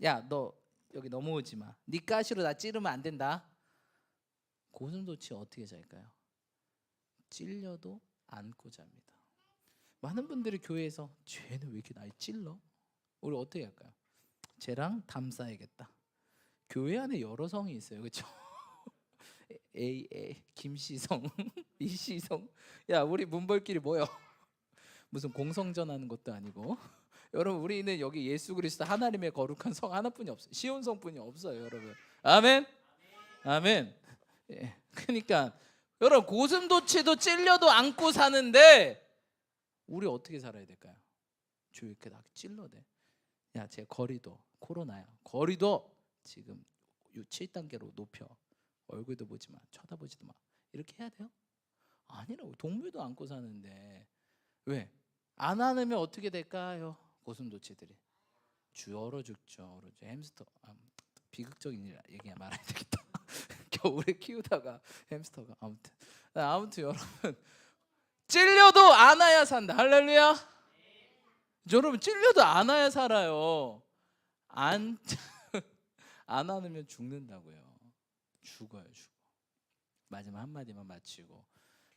야, 너 여기 넘어오지 마. 네 가시로 나 찌르면 안 된다. 고슴도치 어떻게 잘까요? 찔려도 안고 잡니다. 많은 분들이 교회에서 쟤는 왜 이렇게 날 찔러? 우리 어떻게 할까요? 쟤랑 담싸야겠다. 교회 안에 여러 성이 있어요, 그렇죠? A 김시성, 이시성. 야, 우리 문벌끼리 모여. 무슨 공성전하는 것도 아니고. 여러분 우리는 여기 예수 그리스도 하나님의 거룩한 성 하나뿐이 없어요. 시온 성뿐이 없어요, 여러분. 아멘. 아멘. 예, 그러니까 여러분 고슴도치도 찔려도 안고 사는데 우리 어떻게 살아야 될까요? 저 이렇게 나 찔러대. 야, 제 거리도 코로나야. 거리도 지금 7단계로 높여. 얼굴도 보지 마. 쳐다보지도 마. 이렇게 해야 돼요? 아니라고. 동물도 안고 사는데 왜? 안 안으면 어떻게 될까요? 고슴도치들이 얼어 죽죠. 햄스터. 비극적인 얘기 말아야 되겠다. 겨울에 키우다가 햄스터가 아무튼 여러분 찔려도 안아야 산다. 할렐루야. 여러분 찔려도 안아야 살아요. 안 안으면 죽는다고요. 죽어요. 마지막 한마디만 마치고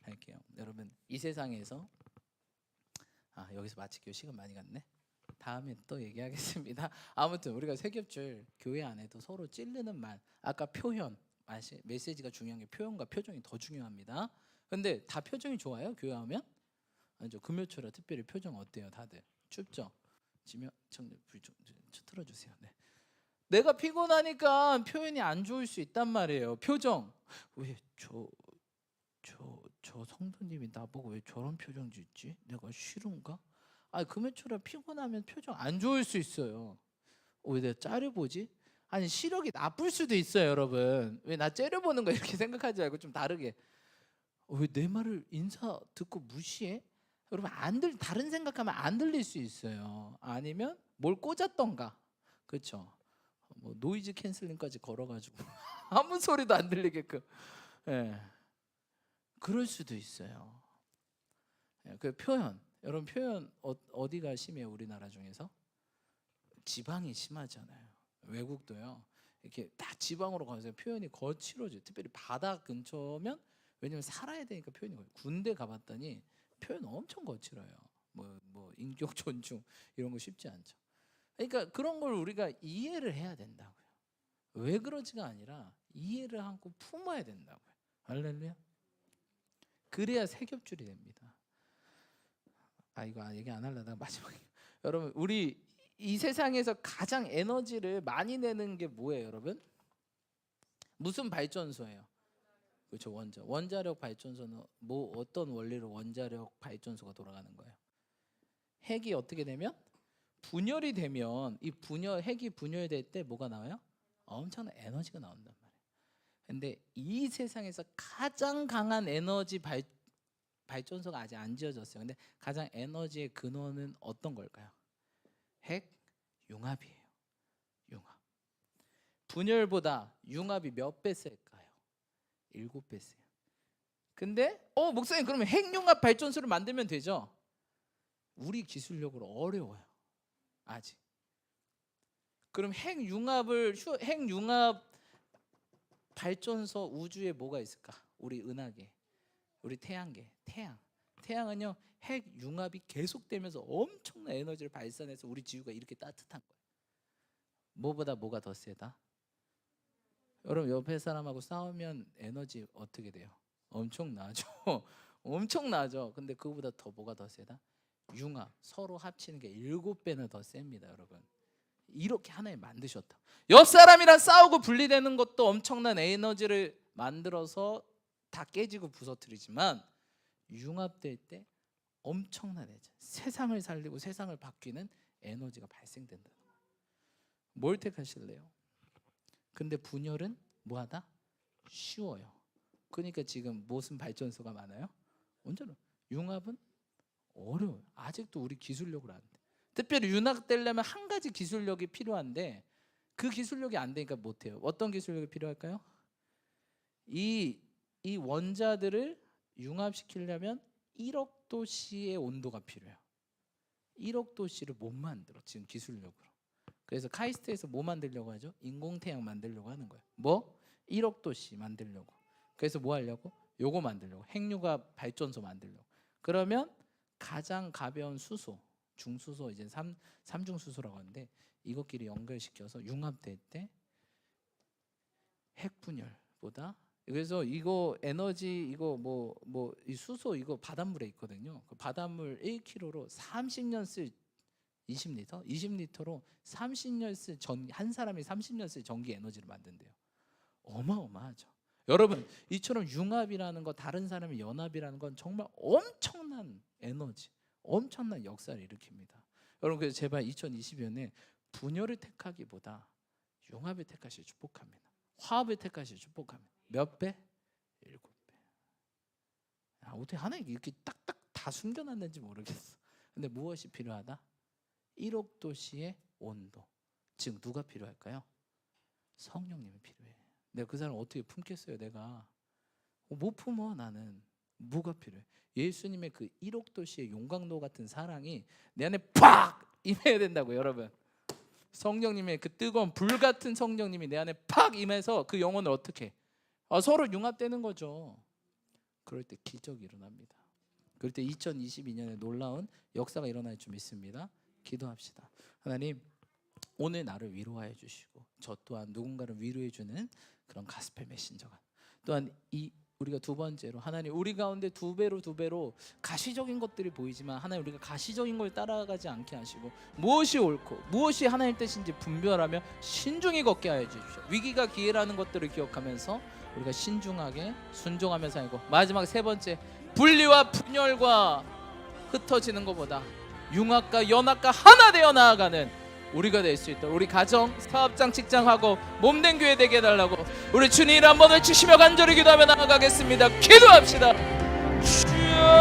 할게요. 여러분 이 세상에서 여기서 마칠게요. 시간 많이 갔네. 다음에 또 얘기하겠습니다. 아무튼 우리가 세겹줄 교회 안에도 서로 찌르는 말, 아까 표현, 메시지가 중요한 게 표현과 표정이 더 중요합니다. 근데 다 표정이 좋아요? 교회 하면? 아니죠. 금요초라 특별히 표정 어때요? 다들 춥죠? 지면 불좀 틀어주세요. 네. 내가 피곤하니까 표현이 안 좋을 수 있단 말이에요. 표정. 왜 저 성도님이 나보고 왜 저런 표정 짓지? 내가 싫은가? 금요초라 피곤하면 표정 안 좋을 수 있어요. 왜 내가 째려보지? 아니 시력이 나쁠 수도 있어요. 여러분 왜 나 째려보는 거 이렇게 생각하지 말고 좀 다르게 왜 내 말을 인사 듣고 무시해? 여러분 다른 생각하면 안 들릴 수 있어요. 아니면 뭘 꽂았던가, 그렇죠? 뭐 노이즈 캔슬링까지 걸어가지고 아무 소리도 안 들리게끔, 예, 그럴 수도 있어요. 예, 그 표현, 여러분 표현 어디가 심해요? 우리나라 중에서 지방이 심하잖아요. 외국도요. 이렇게 딱 지방으로 가서 표현이 거칠어져요. 특별히 바다 근처면 왜냐면 살아야 되니까 표현이 거예요. 군대 가봤더니 표현 엄청 거칠어요. 뭐 인격 존중 이런 거 쉽지 않죠. 그러니까 그런 걸 우리가 이해를 해야 된다고요. 왜 그러지가 아니라 이해를 하고 품어야 된다고요. 할렐루야. 그래야 세겹줄이 됩니다. 이거 얘기 안 하려다가 마지막에 여러분 우리 이 세상에서 가장 에너지를 많이 내는 게 뭐예요, 여러분? 무슨 발전소예요? 그렇죠, 원자력 발전소는 어떤 원리로 원자력 발전소가 돌아가는 거예요? 핵이 어떻게 되면 분열이 되면 핵이 분열될 때 뭐가 나와요? 엄청난 에너지가 나온단 말이에요. 근데 이 세상에서 가장 강한 에너지 발전소가 아직 안 지어졌어요. 근데 가장 에너지의 근원은 어떤 걸까요? 핵 융합이에요. 융합. 분열보다 융합이 몇 배 셀까요? 7배 세요. 근데 목사님 그러면 핵융합 발전소를 만들면 되죠? 우리 기술력으로 어려워요. 아직. 그럼 핵융합 발전소 우주에 뭐가 있을까? 우리 은하계, 우리 태양계, 태양은요 핵융합이 계속되면서 엄청난 에너지를 발산해서 우리 지구가 이렇게 따뜻한 거예요. 뭐보다 뭐가 더 세다? 여러분 옆에 사람하고 싸우면 에너지 어떻게 돼요? 엄청나죠. 엄청나죠. 근데 그거보다 더 뭐가 더 세다? 융합, 서로 합치는 게 7배나 더 셉니다. 여러분 이렇게 하나에 만드셨다. 옆 사람이랑 싸우고 분리되는 것도 엄청난 에너지를 만들어서 다 깨지고 부서뜨리지만 융합될 때 엄청난 에너지, 세상을 살리고 세상을 바뀌는 에너지가 발생된다. 뭘 택하실래요? 근데 분열은 뭐하다? 쉬워요. 그러니까 지금 무슨 발전소가 많아요? 언제나 융합은 어려워요. 아직도 우리 기술력으로 안 돼. 특별히 융합되려면 한 가지 기술력이 필요한데 그 기술력이 안 되니까 못해요. 어떤 기술력이 필요할까요? 이 원자들을 융합시키려면 1억 도씨의 온도가 필요해요. 1억 도씨를 못 만들어 지금 기술력으로. 그래서 카이스트에서 뭐 만들려고 하죠? 인공태양 만들려고 하는 거예요. 1억 도씨 만들려고. 그래서 뭐 하려고? 요거 만들려고. 핵융합 발전소 만들려고. 그러면 가장 가벼운 수소, 중수소, 이제 삼중수소라고 하는데 이것끼리 연결시켜서 융합될 때 핵분열보다, 그래서 이거 에너지 이거 이 수소 이거 바닷물에 있거든요. 그 바닷물 1kg로 30년 쓸 20리터로 30년 쓸 한 사람이 30년 쓸 전기 에너지를 만든대요. 어마어마하죠. 여러분 이처럼 융합이라는 거, 다른 사람의 연합이라는 건 정말 엄청난 에너지, 엄청난 역사를 일으킵니다. 여러분 그래서 제발 2020년에 분열을 택하기보다 융합을 택하시길 축복합니다. 화합을 택하시길 축복합니다. 몇 배? 7배. 어떻게 하나님 이렇게 딱딱 다 숨겨놨는지 모르겠어. 근데 무엇이 필요하다? 1억 도씨의 온도. 즉 누가 필요할까요? 성령님이 필요해요. 내가 그 사람 어떻게 품겠어요? 내가 못 품어. 나는 뭐가 필요해? 예수님의 그 1억 도시의 용광로 같은 사랑이 내 안에 팍 임해야 된다고. 여러분, 성령님의 그 뜨거운 불 같은 성령님이 내 안에 팍 임해서 그 영혼을 어떻게 서로 융합되는 거죠. 그럴 때 기적이 일어납니다. 그럴 때 2022년에 놀라운 역사가 일어날 줄 믿습니다. 기도합시다. 하나님, 오늘 나를 위로하여 주시고 저 또한 누군가를 위로해 주는 그런 가스펠 메신저가, 또한 우리가 두 번째로 하나님, 우리 가운데 두 배로 가시적인 것들이 보이지만 하나님, 우리가 가시적인 걸 따라가지 않게 하시고 무엇이 옳고 무엇이 하나님 뜻인지 분별하며 신중히 걷게 하여 주십시오. 위기가 기회라는 것들을 기억하면서 우리가 신중하게 순종하며 살고, 마지막 세 번째, 분리와 분열과 흩어지는 것보다 융합과 연합과 하나 되어 나아가는 우리가 될 수 있도록 우리 가정, 사업장, 직장하고 몸된 교회 되게 해달라고 우리 주님 한번 외치시며 간절히 기도하며 나아가겠습니다. 기도합시다. 주여